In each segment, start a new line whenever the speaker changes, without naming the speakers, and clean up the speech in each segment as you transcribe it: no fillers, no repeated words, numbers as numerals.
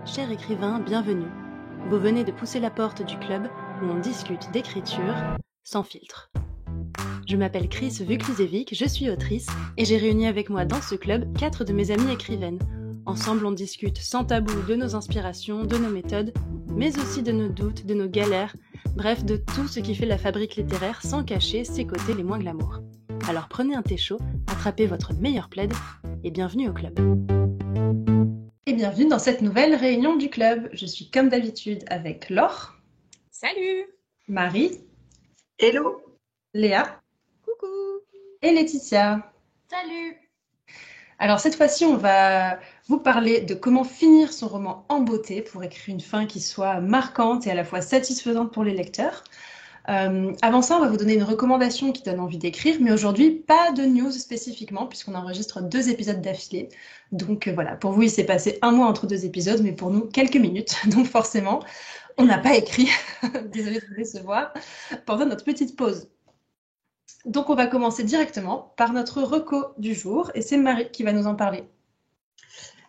Cher écrivain, bienvenue. Vous venez de pousser la porte du club où on discute d'écriture sans filtre. Je m'appelle Chris Vuklizevic, je suis autrice et j'ai réuni avec moi dans ce club 4 de mes amies écrivaines. Ensemble, on discute sans tabou de nos inspirations, de nos méthodes, mais aussi de nos doutes, de nos galères, bref, de tout ce qui fait la fabrique littéraire sans cacher ses côtés les moins glamour. Alors prenez un thé chaud, attrapez votre meilleur plaid et bienvenue au club. Et bienvenue dans cette nouvelle réunion du club. Je suis comme d'habitude avec Laure.
Salut.
Marie.
Hello.
Léa.
Coucou.
Et Laetitia.
Salut.
Alors cette fois-ci, on va vous parler de comment finir son roman en beauté pour écrire une fin qui soit marquante et à la fois satisfaisante pour les lecteurs. Avant ça, on va vous donner une recommandation qui donne envie d'écrire, mais aujourd'hui, pas de news spécifiquement, puisqu'on enregistre 2 épisodes d'affilée. Donc voilà, pour vous, il s'est passé un mois entre 2 épisodes, mais pour nous, quelques minutes. Donc forcément, on n'a pas écrit. Désolée de vous décevoir. Pendant notre petite pause. Donc on va commencer directement par notre reco du jour, et c'est Marie qui va nous en parler.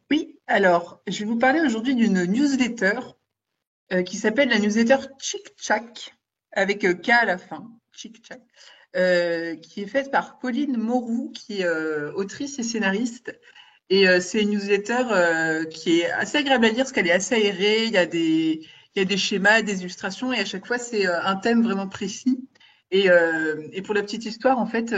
Oui, alors, je vais vous parler aujourd'hui d'une newsletter qui s'appelle la newsletter Chick Chack, avec K à la fin, Chick Chack, qui est faite par Pauline Mauroux, qui est autrice et scénariste. Et c'est une newsletter qui est assez agréable à lire parce qu'elle est assez aérée, il y a des schémas, des illustrations, et à chaque fois, c'est un thème vraiment précis. Et pour la petite histoire, en fait,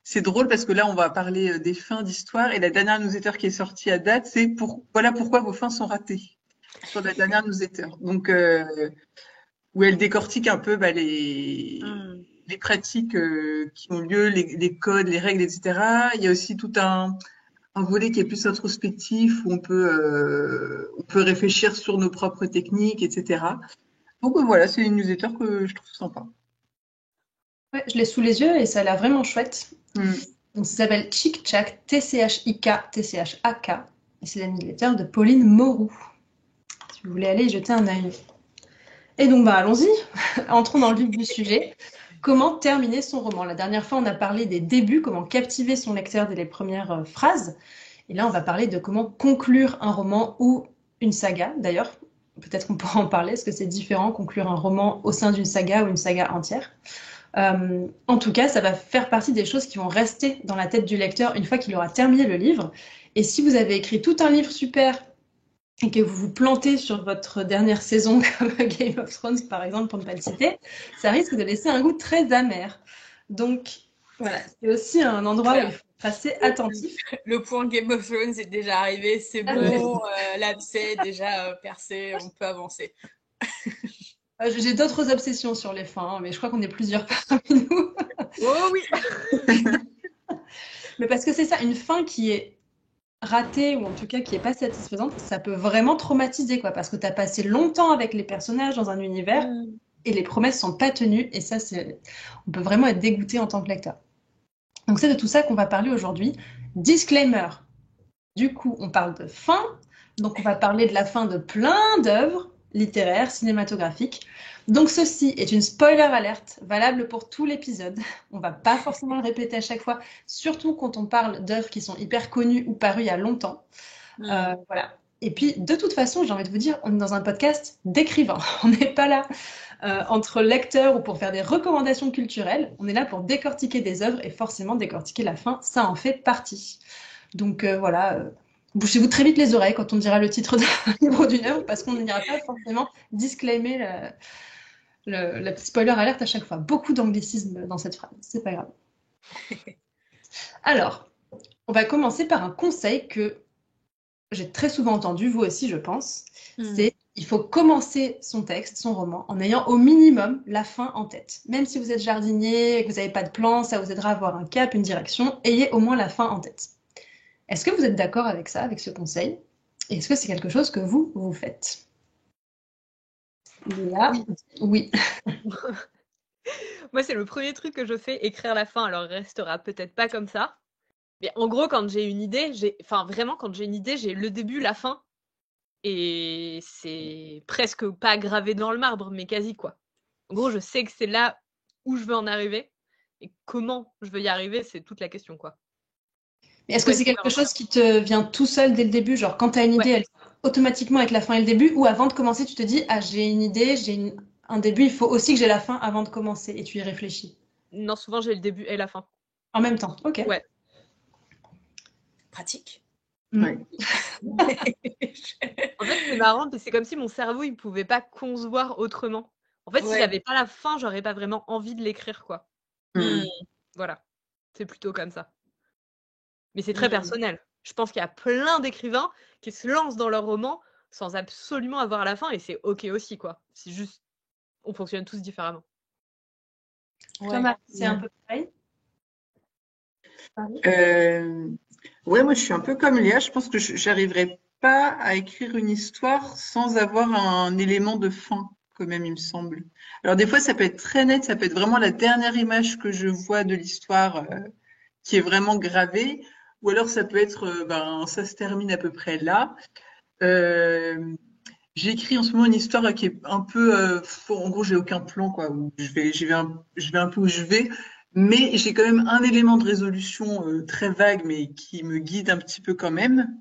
c'est drôle parce que là, on va parler des fins d'histoire. Et la dernière newsletter qui est sortie à date, c'est voilà pourquoi vos fins sont ratées, sur la dernière newsletter. Donc, où elle décortique un peu les pratiques qui ont lieu, les codes, les règles, etc. Il y a aussi tout un volet qui est plus introspectif, où on peut réfléchir sur nos propres techniques, etc. Donc voilà, c'est une newsletter que je trouve sympa.
Ouais, je l'ai sous les yeux et ça a l'air vraiment chouette. Donc ça s'appelle Chick Chack, T-C-H-I-K, T-C-H-A-K. Et c'est la newsletter de Pauline Mauroux. Si vous voulez aller y jeter un œil. Et donc allons-y, entrons dans le vif du sujet. Comment terminer son roman? La dernière fois, on a parlé des débuts, comment captiver son lecteur dès les premières phrases. Et là, on va parler de comment conclure un roman ou une saga. D'ailleurs, peut-être qu'on pourra en parler, est-ce que c'est différent conclure un roman au sein d'une saga ou une saga entière? En tout cas, ça va faire partie des choses qui vont rester dans la tête du lecteur une fois qu'il aura terminé le livre. Et si vous avez écrit tout un livre super et que vous vous plantez sur votre dernière saison, comme Game of Thrones par exemple, pour ne pas le citer, ça risque de laisser un goût très amer. Donc voilà, c'est aussi un endroit où il faut être assez attentif.
Le point Game of Thrones est déjà arrivé, c'est bon, l'abcès est déjà percé, on peut avancer.
J'ai d'autres obsessions sur les fins, mais je crois qu'on est plusieurs parmi nous.
Oh oui.
Mais parce que c'est ça, une fin qui est ratée, ou en tout cas qui n'est pas satisfaisante, ça peut vraiment traumatiser, quoi, parce que tu as passé longtemps avec les personnages dans un univers, et les promesses sont pas tenues, et ça, on peut vraiment être dégoûté en tant que lecteur. Donc c'est de tout ça qu'on va parler aujourd'hui. Disclaimer, du coup, on parle de fin, donc on va parler de la fin de plein d'œuvres littéraires, cinématographiques. Donc ceci est une spoiler alerte valable pour tout l'épisode. On va pas forcément le répéter à chaque fois, surtout quand on parle d'œuvres qui sont hyper connues ou parues il y a longtemps. Voilà. Et puis, de toute façon, j'ai envie de vous dire, on est dans un podcast d'écrivains. On n'est pas là entre lecteurs ou pour faire des recommandations culturelles. On est là pour décortiquer des œuvres et forcément décortiquer la fin, ça en fait partie. Donc voilà, bouchez-vous très vite les oreilles quand on dira le titre d'un livre d'une œuvre parce qu'on n'ira pas forcément disclaimer la petite spoiler alerte à chaque fois. Beaucoup d'anglicisme dans cette phrase, c'est pas grave. Alors, on va commencer par un conseil que j'ai très souvent entendu, vous aussi je pense, c'est il faut commencer son texte, son roman, en ayant au minimum la fin en tête. Même si vous êtes jardinier, que vous n'avez pas de plan, ça vous aidera à avoir un cap, une direction, ayez au moins la fin en tête. Est-ce que vous êtes d'accord avec ça, avec ce conseil? Et est-ce que c'est quelque chose que vous faites? Léa? Oui.
Moi, c'est le premier truc que je fais, écrire la fin. Alors, il restera peut-être pas comme ça. Mais en gros, quand j'ai une idée, quand j'ai une idée, j'ai le début, la fin. Et c'est presque pas gravé dans le marbre, mais quasi, quoi. En gros, je sais que c'est là où je veux en arriver. Et comment je veux y arriver, c'est toute la question, quoi.
Mais est-ce que c'est quelque chose qui te vient tout seul dès le début? Genre, quand tu as une idée, elle automatiquement avec la fin et le début, ou avant de commencer, tu te dis, ah, j'ai une idée, un début, il faut aussi que j'ai la fin avant de commencer, et tu y réfléchis.
Non, souvent j'ai le début et la fin.
En même temps, ok.
Ouais.
Pratique.
Ouais.
En fait, c'est marrant, c'est comme si mon cerveau, il pouvait pas concevoir autrement. En fait, si
Ouais.
j'avais pas la fin, j'aurais pas vraiment envie de l'écrire, quoi. Voilà. C'est plutôt comme ça. Mais c'est très personnel. Je pense qu'il y a plein d'écrivains qui se lancent dans leur roman sans absolument avoir la fin, et c'est ok aussi, quoi. C'est juste, on fonctionne tous différemment.
Thomas, c'est un peu pareil.
Ouais, moi je suis un peu comme Léa. Je pense que j'arriverai pas à écrire une histoire sans avoir un élément de fin, quand même, il me semble. Alors des fois, ça peut être très net, ça peut être vraiment la dernière image que je vois de l'histoire qui est vraiment gravée, ou alors ça peut être, ça se termine à peu près là. J'écris en ce moment une histoire qui est un peu, en gros, j'ai aucun plan, quoi. Où je vais un peu où je vais, mais j'ai quand même un élément de résolution très vague, mais qui me guide un petit peu quand même.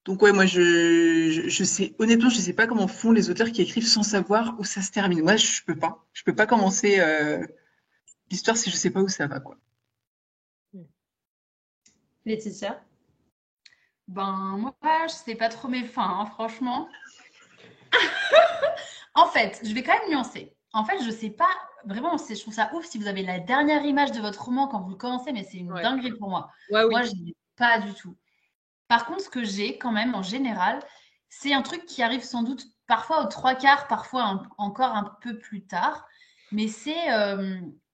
Donc ouais, moi, je sais, honnêtement, je sais pas comment font les auteurs qui écrivent sans savoir où ça se termine. Moi, je peux pas. Je peux pas commencer l'histoire si je sais pas où ça va, quoi.
Laetitia?
Moi, je sais pas trop mes fins, hein, franchement. En fait, je vais quand même nuancer. En fait, je sais pas, vraiment, je trouve ça ouf si vous avez la dernière image de votre roman quand vous le commencez, mais c'est une dinguerie pour moi.
Ouais, oui.
Moi, je n'ai pas du tout. Par contre, ce que j'ai quand même en général, c'est un truc qui arrive sans doute parfois aux 3/4, parfois encore un peu plus tard, mais c'est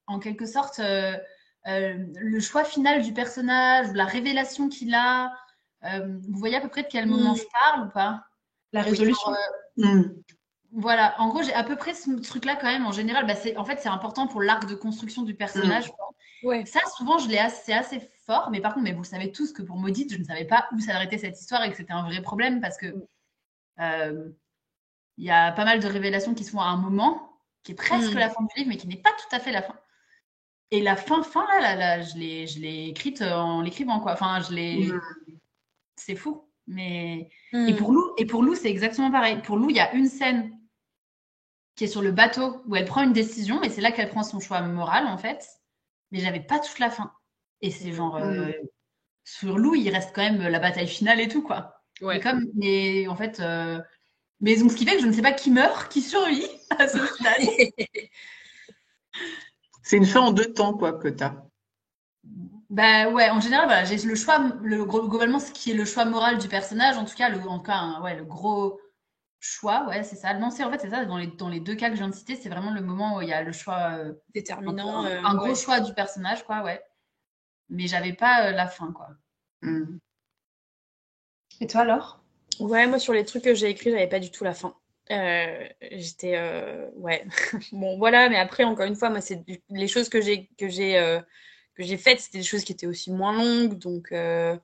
en quelque sorte le choix final du personnage, la révélation qu'il a. Vous voyez à peu près de quel moment je parle ou pas?
La résolution.
Voilà, en gros, j'ai à peu près ce truc-là quand même en général. En fait, c'est important pour l'arc de construction du personnage.
Ouais.
Ça, souvent, c'est assez fort. Mais par contre, vous savez tous que pour Maudite, je ne savais pas où s'arrêtait cette histoire et que c'était un vrai problème parce que il y a pas mal de révélations qui se font à un moment, qui est presque la fin du livre, mais qui n'est pas tout à fait la fin. Et la fin, là, je l'ai écrite en l'écrivant, quoi. Enfin, c'est fou. Mais et pour Lou, c'est exactement pareil. Pour Lou, il y a une scène qui est sur le bateau où elle prend une décision et c'est là qu'elle prend son choix moral en fait. Mais j'avais pas toute la fin. Et c'est genre sur Lou, il reste quand même la bataille finale et tout quoi.
Ouais.
Mais en fait, mais donc ce qui fait que je ne sais pas qui meurt, qui survit à ce stade.
C'est une fin en 2 temps quoi que t'as.
Ouais, en général, voilà, j'ai le choix, globalement, ce qui est le choix moral du personnage, en tout cas, le gros choix, ouais, c'est ça. Non, en fait, c'est ça, dans les 2 cas que je viens de citer, c'est vraiment le moment où il y a le choix
déterminant.
Un gros choix du personnage, quoi, ouais. Mais j'avais pas la fin, quoi.
Et toi, Laure?
Ouais, moi, sur les trucs que j'ai écrits, j'avais pas du tout la fin. J'étais... ouais. Bon, voilà, mais après, encore une fois, moi, c'est les choses que j'ai faites, c'était des choses qui étaient aussi moins longues, donc je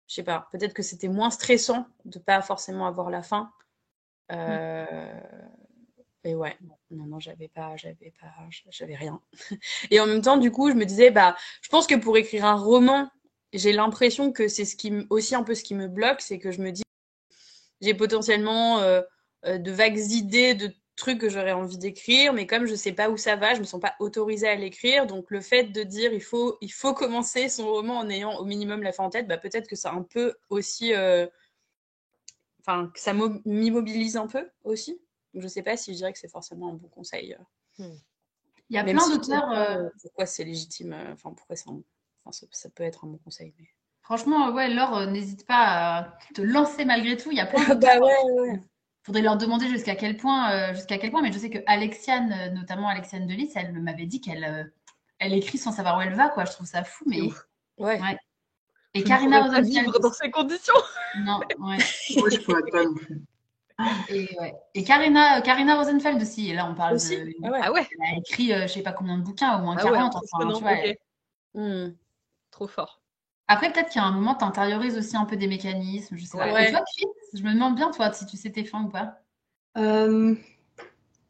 sais pas, peut-être que c'était moins stressant de pas forcément avoir la fin. Et ouais, non, j'avais rien. Et en même temps, du coup, je me disais, je pense que pour écrire un roman, j'ai l'impression que c'est aussi un peu ce qui me bloque, c'est que je me dis, j'ai potentiellement de vagues idées de trucs que j'aurais envie d'écrire, mais comme je sais pas où ça va, je me sens pas autorisée à l'écrire, donc le fait de dire il faut commencer son roman en ayant au minimum la fin en tête, peut-être que ça un peu aussi, que ça m'immobilise un peu aussi. Donc je sais pas si je dirais que c'est forcément un bon conseil.
Il y a plein d'auteurs.
Pourquoi c'est légitime, pourquoi ça peut être un bon conseil. Mais...
Franchement, ouais, Laure, n'hésite pas à te lancer malgré tout. Il y a plein d'auteurs.
Ouais.
Faudrait leur demander jusqu'à quel point, mais je sais que Alexiane, notamment Alexiane Delis, elle m'avait dit qu'elle écrit sans savoir où elle va, quoi. Je trouve ça fou, mais
ouais.
Et Karina Rosenfeld
vivre dans ces conditions.
Non, ouais.
Moi, je pourrais pas non plus.
Et Karina Rosenfeld aussi. Et là, on parle
aussi.
de.
Ah ouais.
Elle a écrit, je sais pas combien de bouquins, au moins 40.
Tu vois, trop fort.
Après, peut-être qu'il y a un moment, tu intériorises aussi un peu des mécanismes, je sais pas. Et toi, Chris, je me demande bien, toi, si tu sais tes fins ou pas.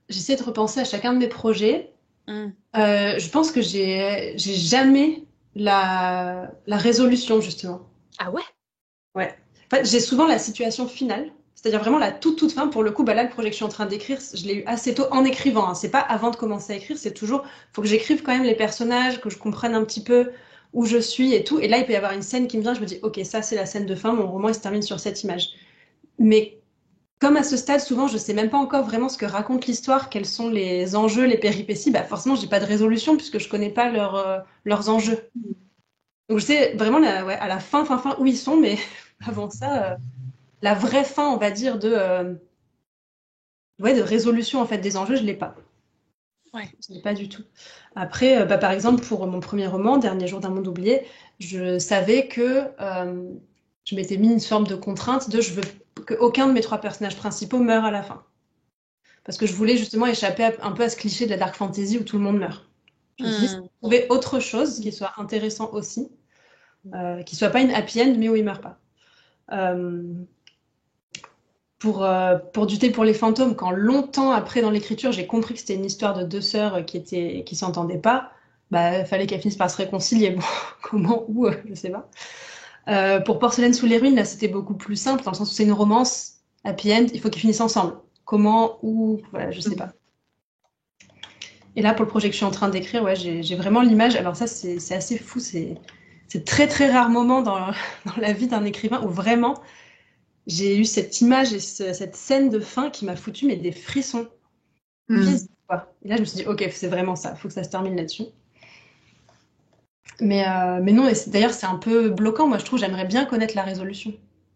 J'essaie de repenser à chacun de mes projets. Je pense que j'ai jamais la résolution, justement.
Ah ouais?
Ouais. En fait, j'ai souvent la situation finale, c'est-à-dire vraiment la toute fin. Pour le coup, là, le projet que je suis en train d'écrire, je l'ai eu assez tôt en écrivant. C'est pas avant de commencer à écrire, c'est toujours, faut que j'écrive quand même les personnages, que je comprenne un petit peu où je suis et tout. Et là, il peut y avoir une scène qui me vient, je me dis, ok, ça c'est la scène de fin, mon roman il se termine sur cette image. Mais comme à ce stade, souvent, je sais même pas encore vraiment ce que raconte l'histoire, quels sont les enjeux, les péripéties. Forcément, j'ai pas de résolution puisque je connais pas leurs enjeux. Donc je sais vraiment à la fin où ils sont, mais avant ça, la vraie fin, on va dire, de résolution en fait des enjeux, je l'ai pas.
Ouais.
Je l'ai pas du tout. Après, par exemple, pour mon premier roman, Dernier jour d'un monde oublié, je savais que je m'étais mis une forme de contrainte de je veux qu'aucun de mes 3 personnages principaux meure à la fin. Parce que je voulais justement échapper un peu à ce cliché de la dark fantasy où tout le monde meurt. Je me suis dit, trouver autre chose qui soit intéressant aussi, qui soit pas une happy end, mais où il meurt pas. Pour du thé pour les fantômes, quand longtemps après dans l'écriture, j'ai compris que c'était une histoire de 2 sœurs qui s'entendaient pas, fallait qu'elles finissent par se réconcilier. Bon, comment, où, je sais pas. Pour Porcelaine sous les ruines, là, c'était beaucoup plus simple, dans le sens où c'est une romance, happy end, il faut qu'ils finissent ensemble. Comment, où, voilà, je sais pas. Et là, pour le projet que je suis en train d'écrire, ouais, j'ai vraiment l'image. Alors ça, c'est assez fou, c'est très très rare moment dans la vie d'un écrivain où vraiment j'ai eu cette image et cette scène de fin qui m'a foutu des frissons physiques, quoi. Et là, je me suis dit, ok, c'est vraiment ça, il faut que ça se termine là-dessus. Mais non, et d'ailleurs, c'est un peu bloquant. Moi, je trouve, j'aimerais bien connaître la résolution.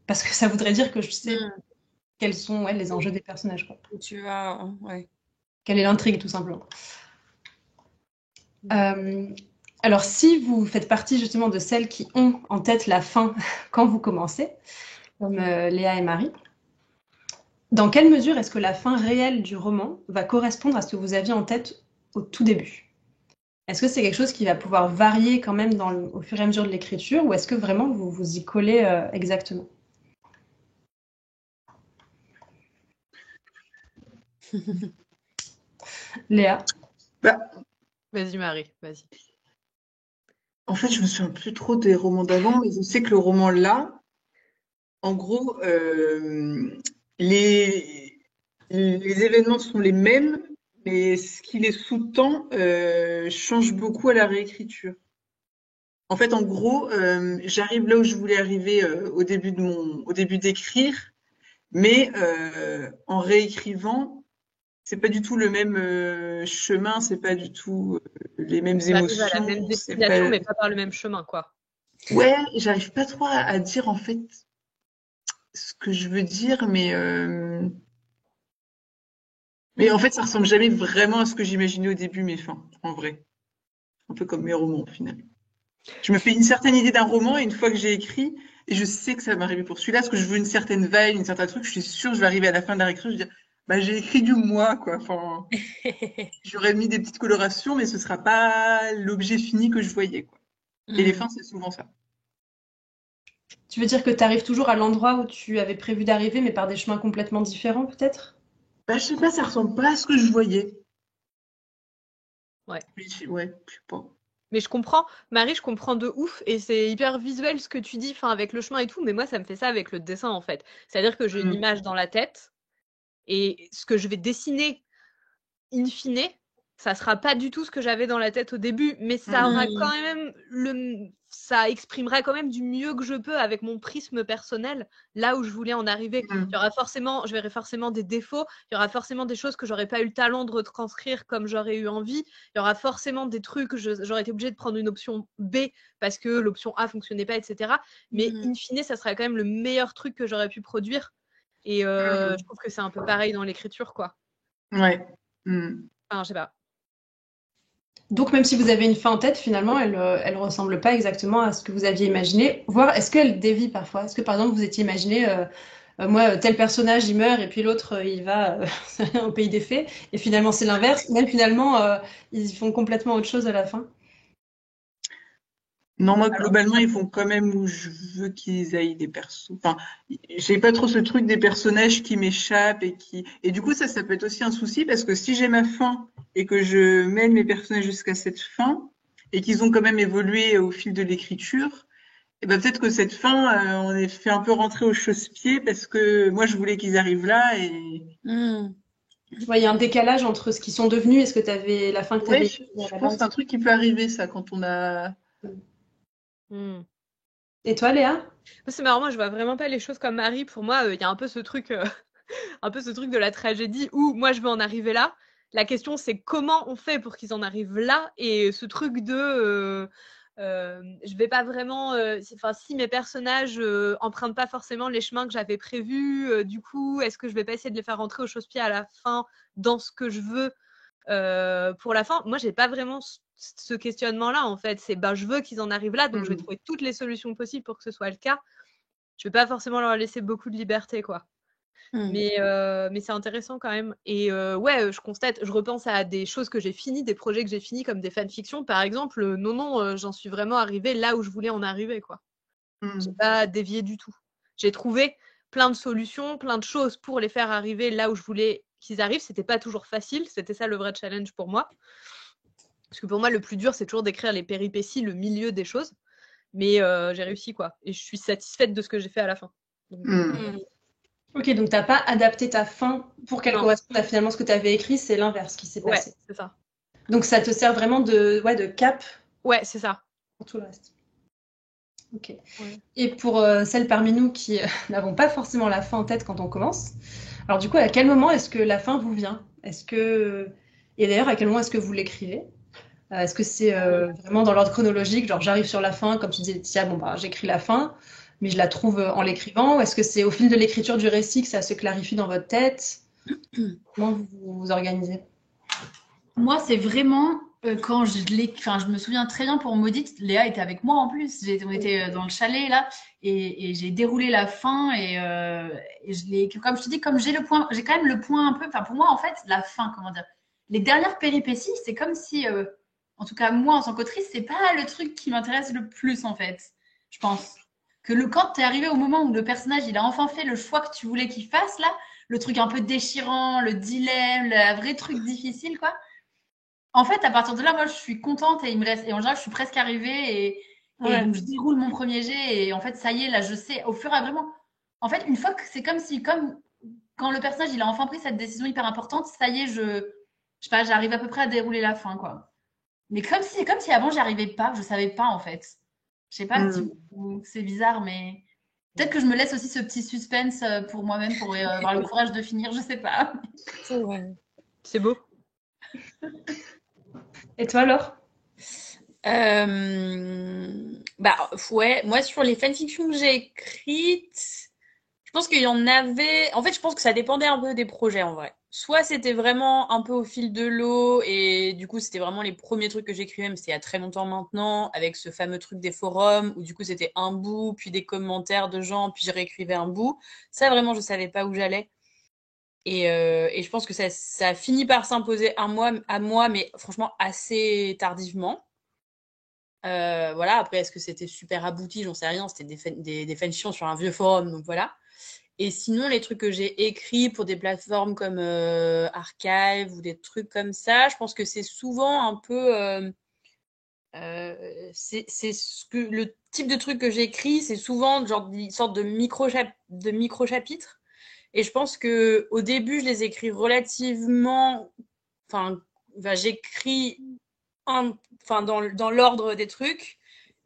Parce que ça voudrait dire que je sais quels sont les enjeux des personnages, quoi.
Tu vas, ouais.
Quelle est l'intrigue, tout simplement. Alors, si vous faites partie justement de celles qui ont en tête la fin quand vous commencez, comme Léa et Marie, dans quelle mesure est-ce que la fin réelle du roman va correspondre à ce que vous aviez en tête au tout début? Est-ce que c'est quelque chose qui va pouvoir varier quand même au fur et à mesure de l'écriture, ou est-ce que vraiment vous vous y collez exactement? Léa?
Vas-y Marie, vas-y.
En fait, je me souviens plus trop des romans d'avant, mais je sais que le roman là, en gros, les événements sont les mêmes, mais ce qui les sous-tend change beaucoup à la réécriture. En fait, en gros, j'arrive là où je voulais arriver au début d'écrire, mais en réécrivant, c'est pas du tout le même chemin, c'est pas du tout les mêmes
On arrive à la
émotions.
même
c'est
destination,
pas...
mais pas par le même chemin, quoi.
Ouais, j'arrive pas trop à dire en fait ce que je veux dire, mais en fait, ça ressemble jamais vraiment à ce que j'imaginais au début, mes fins, en vrai. Un peu comme mes romans, au final. Je me fais une certaine idée d'un roman et une fois que j'ai écrit, et je sais que ça va m'arriver pour celui-là, parce que je veux une certaine vibe, une certaine truc, je suis sûre que je vais arriver à la fin de la réécriture, je vais dire, j'ai écrit du moi, quoi. Enfin, j'aurais mis des petites colorations, mais ce sera pas l'objet fini que je voyais, quoi. Et les fins, c'est souvent ça.
Tu veux dire que tu arrives toujours à l'endroit où tu avais prévu d'arriver, mais par des chemins complètement différents, peut-être?
Je sais pas, ça ressemble pas à ce que je voyais.
Ouais.
Ouais, je sais pas.
Mais je comprends, Marie, je comprends de ouf, et c'est hyper visuel ce que tu dis, enfin avec le chemin et tout, mais moi ça me fait ça avec le dessin en fait. C'est-à-dire que j'ai une image dans la tête, et ce que je vais dessiner in fine, ça sera pas du tout ce que j'avais dans la tête au début, mais ça aura quand même ça exprimera quand même du mieux que je peux avec mon prisme personnel, là où je voulais en arriver. Je verrai forcément des défauts, il y aura forcément des choses que j'aurais pas eu le talent de retranscrire comme j'aurais eu envie, il y aura forcément des trucs que j'aurais été obligée de prendre une option B parce que l'option A fonctionnait pas, etc. Mais in fine, ça sera quand même le meilleur truc que j'aurais pu produire. Et je trouve que c'est un peu pareil dans l'écriture, quoi.
Ouais.
Enfin, je sais pas.
Donc, même si vous avez une fin en tête, finalement, elle ressemble pas exactement à ce que vous aviez imaginé. Voire, est-ce qu'elle dévie parfois? Est-ce que, par exemple, vous étiez imaginé, moi, tel personnage, il meurt, et puis l'autre, il va au pays des fées, et finalement, c'est l'inverse. Même finalement, ils font complètement autre chose à la fin.
Non, moi, globalement, ils font quand même où je veux qu'ils aillent des persos. Enfin, j'ai pas trop ce truc des personnages qui m'échappent et du coup, ça peut être aussi un souci parce que si j'ai ma fin et que je mène mes personnages jusqu'à cette fin et qu'ils ont quand même évolué au fil de l'écriture, Et ben peut-être que cette fin, on est fait un peu rentrer au chausse-pied parce que moi je voulais qu'ils arrivent là et
Ouais, il y a un décalage entre ce qu'ils sont devenus et ce que tu avais, la fin que tu
ouais,
avais
je,
écrite à
je
la
pense que c'est un
base.
truc qui peut arriver ça quand on a.
Hmm.
Et toi, Léa?
C'est marrant, moi je vois vraiment pas les choses comme Marie. Pour moi, il y a un peu ce truc, un peu ce truc de la tragédie où moi je veux en arriver là. La question c'est comment on fait pour qu'ils en arrivent là et ce truc de je vais pas vraiment enfin si mes personnages empruntent pas forcément les chemins que j'avais prévus, du coup est-ce que je vais pas essayer de les faire rentrer au chausse-pied à la fin dans ce que je veux pour la fin? Moi j'ai pas vraiment ce questionnement-là en fait. C'est ben je veux qu'ils en arrivent là, donc je vais trouver toutes les solutions possibles pour que ce soit le cas. Je vais pas forcément leur laisser beaucoup de liberté quoi. Mais c'est intéressant quand même. Et ouais, je constate, je repense à des choses que j'ai finies, des projets que j'ai finis comme des fanfictions, par exemple. Non, j'en suis vraiment arrivée là où je voulais en arriver, quoi. J'ai pas dévié du tout. J'ai trouvé plein de solutions, plein de choses pour les faire arriver là où je voulais qu'ils arrivent. C'était pas toujours facile, c'était ça le vrai challenge pour moi. Parce que pour moi, le plus dur, c'est toujours d'écrire les péripéties, le milieu des choses. Mais j'ai réussi, quoi. Et je suis satisfaite de ce que j'ai fait à la fin. Donc,
Ok, donc t'as pas adapté ta fin pour qu'elle
non,
corresponde à finalement ce que tu avais écrit, c'est l'inverse qui s'est
ouais,
passé.
c'est ça.
Donc ça te sert vraiment de cap
Ouais, c'est ça.
pour tout le reste. Ok.
Ouais.
Et pour celles parmi nous qui n'avons pas forcément la fin en tête quand on commence, alors du coup, à quel moment est-ce que la fin vous vient? Est-ce que... Et d'ailleurs, à quel moment est-ce que vous l'écrivez? Est-ce que c'est vraiment dans l'ordre chronologique, genre j'arrive sur la fin, comme tu disais, Laetitia, bon bah j'écris la fin, mais je la trouve en l'écrivant, ou est-ce que c'est au fil de l'écriture du récit que ça se clarifie dans votre tête? Comment vous vous organisez?
Moi, c'est vraiment quand je l'ai. Enfin, je me souviens très bien pour Maudite, Léa était avec moi en plus. On était dans le chalet là, et j'ai déroulé la fin et je l'ai. Comme je te dis, comme j'ai le point, j'ai quand même le point un peu. Enfin, pour moi, en fait, la fin, comment dire, les dernières péripéties, c'est comme si, en tout cas moi en tant qu'autrice, c'est pas le truc qui m'intéresse le plus en fait. Je pense que quand t'es arrivé au moment où le personnage il a enfin fait le choix que tu voulais qu'il fasse là, le truc un peu déchirant, le dilemme, le vrai truc difficile quoi. En fait, à partir de là, moi, je suis contente et il me reste. Et en général, je suis presque arrivée et
Ouais.
donc je déroule mon premier jet et en fait, ça y est, là, je sais. Au fur et à vraiment. En fait, une fois que c'est comme si, comme quand le personnage il a enfin pris cette décision hyper importante, ça y est, je sais pas, j'arrive à peu près à dérouler la fin, quoi. Mais comme si avant, j'y arrivais pas, je savais pas en fait. Je sais pas si c'est bizarre, mais peut-être que je me laisse aussi ce petit suspense pour moi-même pour avoir le courage de finir, je sais pas.
C'est beau.
Et toi, Laure?
Bah ouais, moi sur les fanfictions que j'ai écrites, je pense qu'il y en avait. En fait, je pense que ça dépendait un peu des projets en vrai. Soit c'était vraiment un peu au fil de l'eau et du coup c'était vraiment les premiers trucs que j'écrivais, mais c'était il y a très longtemps maintenant, avec ce fameux truc des forums où du coup c'était un bout, puis des commentaires de gens, puis je réécrivais un bout. Ça vraiment je savais pas où j'allais. Et je pense que ça a fini par s'imposer à moi, mais franchement assez tardivement. Voilà, après, est-ce que c'était super abouti? J'en sais rien. C'était des fanfictions sur un vieux forum, donc voilà. Et sinon, les trucs que j'ai écrits pour des plateformes comme Archive ou des trucs comme ça, je pense que c'est souvent un peu. C'est ce que le type de truc que j'écris, c'est souvent genre une sorte de micro-chapitres. Et je pense que au début, je les écris relativement. Enfin, j'écris dans l'ordre des trucs.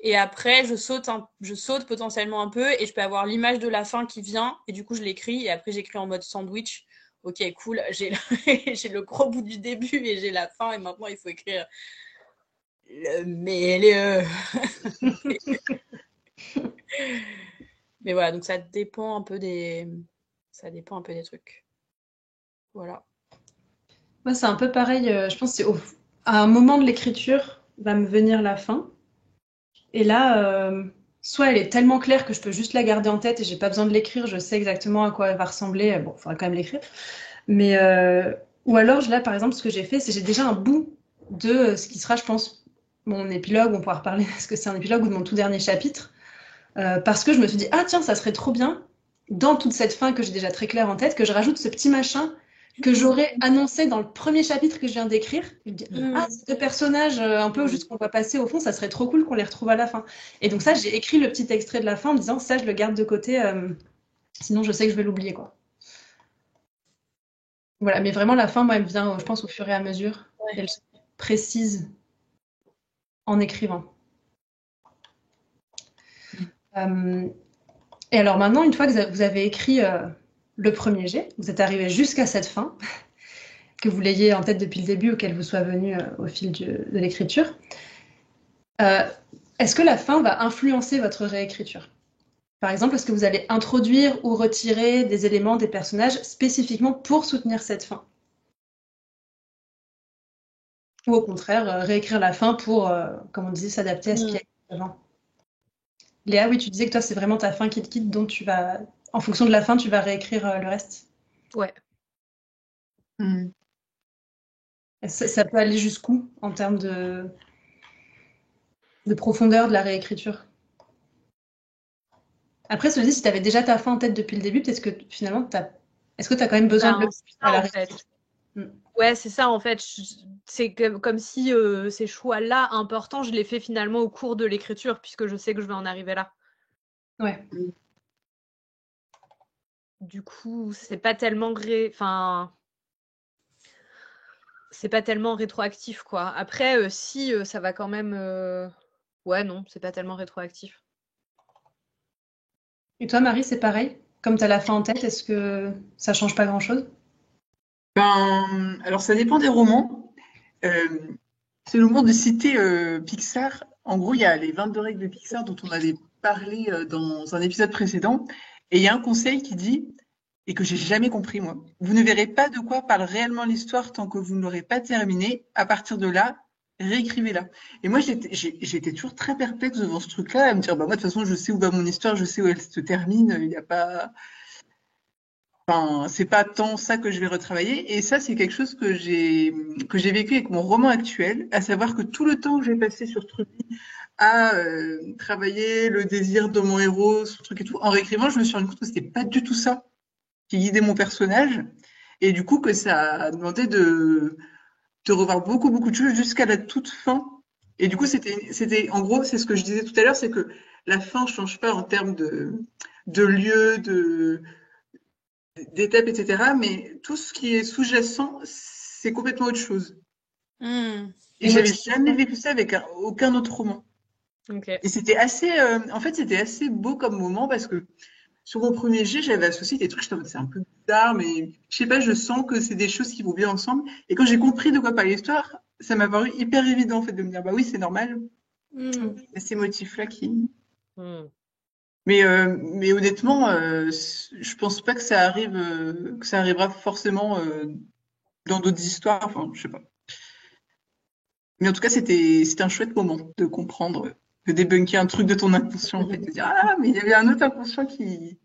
Et après, je saute potentiellement un peu et je peux avoir l'image de la fin qui vient. Et du coup, je l'écris. Et après, j'écris en mode sandwich. Ok, cool. J'ai le gros bout du début et j'ai la fin. Et maintenant, il faut écrire le milieu. Mais voilà, donc ça dépend un peu des trucs. Voilà.
Moi, c'est un peu pareil. Je pense que à un moment de l'écriture va me venir la fin. Et là, soit elle est tellement claire que je peux juste la garder en tête et j'ai pas besoin de l'écrire, je sais exactement à quoi elle va ressembler. Bon, il faudra quand même l'écrire. Mais ou alors, là, par exemple, ce que j'ai fait, c'est que j'ai déjà un bout de ce qui sera, je pense, mon épilogue. On pourra reparler est-ce que c'est un épilogue ou de mon tout dernier chapitre. Parce que je me suis dit, ah tiens, ça serait trop bien, dans toute cette fin que j'ai déjà très claire en tête, que je rajoute ce petit machin que j'aurais annoncé dans le premier chapitre que je viens d'écrire. Je me dis, ah, ces deux personnages un peu juste qu'on va passer au fond, ça serait trop cool qu'on les retrouve à la fin. Et donc ça, j'ai écrit le petit extrait de la fin en me disant, ça, je le garde de côté, sinon je sais que je vais l'oublier, quoi. Voilà, mais vraiment, la fin, moi, elle vient, je pense, au fur et à mesure.
Ouais.
Elle se précise en écrivant. Et alors maintenant, une fois que vous avez écrit le premier jet, vous êtes arrivé jusqu'à cette fin, que vous l'ayez en tête depuis le début ou qu'elle vous soit venue au fil de l'écriture, est-ce que la fin va influencer votre réécriture? Par exemple, est-ce que vous allez introduire ou retirer des éléments des personnages spécifiquement pour soutenir cette fin? Ou au contraire, réécrire la fin pour, comme on disait, s'adapter à ce qu'il y a avant. Léa, oui, tu disais que toi, c'est vraiment ta fin qui te quitte, donc tu vas, en fonction de la fin, tu vas réécrire le reste.
Ouais.
Ça peut aller jusqu'où en termes de profondeur de la réécriture? Après, cela dit, si tu avais déjà ta fin en tête depuis le début, peut-être que finalement, est-ce que tu as quand même besoin de le
à la réécriture? Ouais, c'est ça en fait. C'est comme si ces choix-là importants, je les fais finalement au cours de l'écriture, puisque je sais que je vais en arriver là.
Ouais.
Du coup, c'est pas tellement c'est pas tellement rétroactif, quoi. Après, si ça va quand même. Ouais, non, c'est pas tellement rétroactif.
Et toi, Marie, c'est pareil? Comme tu as la fin en tête, est-ce que ça change pas grand-chose?
Alors ça dépend des romans. C'est le moment de citer Pixar. En gros, il y a les 22 règles de Pixar dont on avait parlé dans un épisode précédent. Et il y a un conseil qui dit, et que j'ai jamais compris moi, vous ne verrez pas de quoi parle réellement l'histoire tant que vous ne l'aurez pas terminée. À partir de là, réécrivez-la. Et moi, j'étais toujours très perplexe devant ce truc-là, à me dire, bah moi, de toute façon, je sais où va mon histoire, je sais où elle se termine. Il n'y a pas... Enfin, c'est pas tant ça que je vais retravailler. Et ça, c'est quelque chose que j'ai vécu avec mon roman actuel, à savoir que tout le temps que j'ai passé sur ce truc à travailler le désir de mon héros, ce truc et tout, en réécrivant, je me suis rendu compte que c'était pas du tout ça qui guidait mon personnage. Et du coup, que ça a demandé de revoir beaucoup, beaucoup de choses jusqu'à la toute fin. Et du coup, en gros, c'est ce que je disais tout à l'heure, c'est que la fin change pas en termes de lieu, d'étapes, etc. Mais tout ce qui est sous-jacent, c'est complètement autre chose. Et j'avais jamais vécu ça avec aucun autre roman.
Okay.
Et c'était assez, en fait, c'était assez beau comme moment parce que sur mon premier jet, j'avais associé des trucs, c'est un peu bizarre, mais je sais pas, je sens que c'est des choses qui vont bien ensemble. Et quand j'ai compris de quoi parlait l'histoire, ça m'a paru hyper évident en fait de me dire, bah oui, c'est normal. Il y a ces motifs-là qui. Mais honnêtement, je pense pas que ça arrive, que ça arrivera forcément dans d'autres histoires. Enfin, je sais pas. Mais en tout cas, c'était un chouette moment de comprendre, de débunker un truc de ton inconscient, en fait, de dire ah, mais il y avait un autre inconscient qui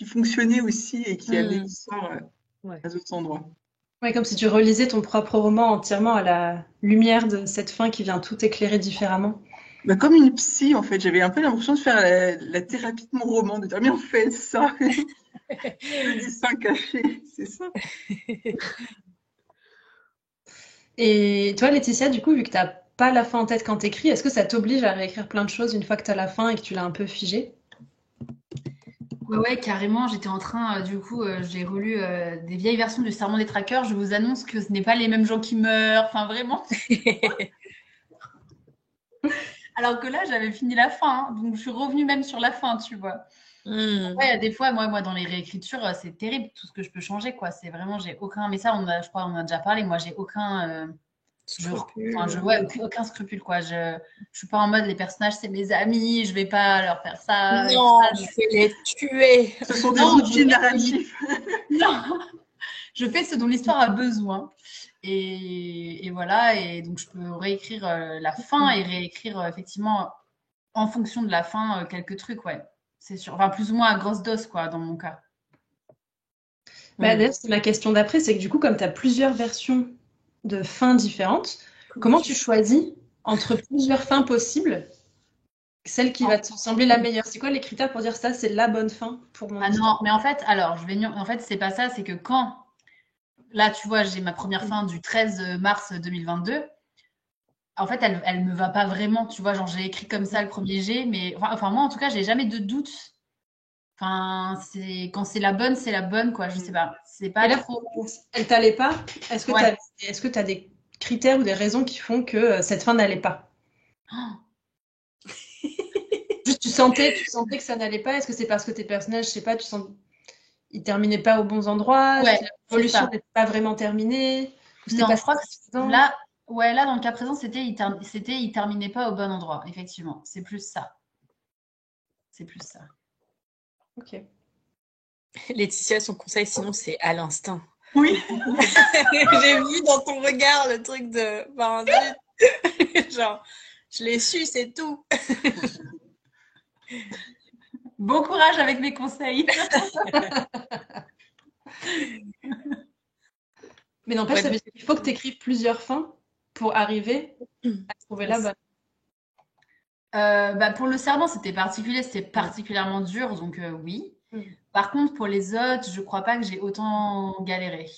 fonctionnait aussi et qui amenait l'histoire à d'autres endroits.
Ouais, comme si tu relisais ton propre roman entièrement à la lumière de cette fin qui vient tout éclairer différemment.
Bah, comme une psy, en fait, j'avais un peu l'impression de faire la thérapie de mon roman, de dire mais en fait ça, le dessin caché, c'est ça.
Et toi, Laetitia, du coup, vu que tu n'as pas la fin en tête quand tu écris, est-ce que ça t'oblige à réécrire plein de choses une fois que tu as la fin et que tu l'as un peu figée?
Ouais, carrément. J'étais en train, du coup, j'ai relu des vieilles versions du Serment des Traqueurs. Je vous annonce que ce n'est pas les mêmes gens qui meurent. Enfin, vraiment. Alors que là, j'avais fini la fin. Hein, donc, je suis revenue même sur la fin, tu vois. Ouais, des fois, moi, dans les réécritures, c'est terrible tout ce que je peux changer, quoi. C'est vraiment, j'ai aucun. Mais ça, je crois, on en a déjà parlé. Moi, j'ai aucun. Aucun scrupule, quoi. Je suis pas en mode les personnages, c'est mes amis, je vais pas leur faire ça.
Non, je vais les tuer.
Ce sont des outils narratifs.
Non, je fais ce dont l'histoire a besoin. Et voilà, et donc je peux réécrire la fin et réécrire effectivement en fonction de la fin quelques trucs, ouais. C'est sûr. Enfin, plus ou moins à grosse dose, quoi, dans mon cas.
Bah, d'ailleurs, c'est ma question d'après, c'est que du coup, comme tu as plusieurs versions de fins différentes, comment tu choisis entre plusieurs fins possibles celle qui va te sembler la meilleure? C'est quoi les critères pour dire ça, c'est la bonne fin pour mon
Ah
histoire?
non, mais en fait, alors, en fait, c'est pas ça, c'est que quand là, tu vois, j'ai ma première fin du 13 mars 2022. En fait, elle me va pas vraiment. Tu vois, genre, j'ai écrit comme ça le premier jet, mais enfin moi, en tout cas, j'ai jamais de doute. Enfin, quand c'est la bonne, quoi. Je sais pas. C'est pas
Et là,
trop.
elle t'allait pas? Est-ce que
Ouais.
tu as des critères ou des raisons qui font que cette fin n'allait pas? Juste, tu sentais que ça n'allait pas? Est-ce que c'est parce que tes personnages, je sais pas, ils terminaient pas aux bons endroits? Est-ce
Ouais,
que
c'est
l'évolution
ça.
n'était pas vraiment terminée? Ou c'était
Non,
pas
je crois que
satisfaisant?
là, ouais, là, dans le cas présent, il terminait pas au bon endroit, effectivement. C'est plus ça. C'est plus ça.
Ok.
Laetitia, son conseil, sinon, c'est à l'instinct.
Oui.
J'ai vu dans ton regard le truc de. Enfin, zut. Genre, je l'ai su, c'est tout.
Bon courage avec mes conseils.
Mais n'empêche,
Ouais,
il faut que tu écrives plusieurs fins pour arriver à trouver la bonne.
Pour le serment, c'était particulièrement dur, donc oui.
Mm.
Par contre, pour les autres, je crois pas que j'ai autant galéré.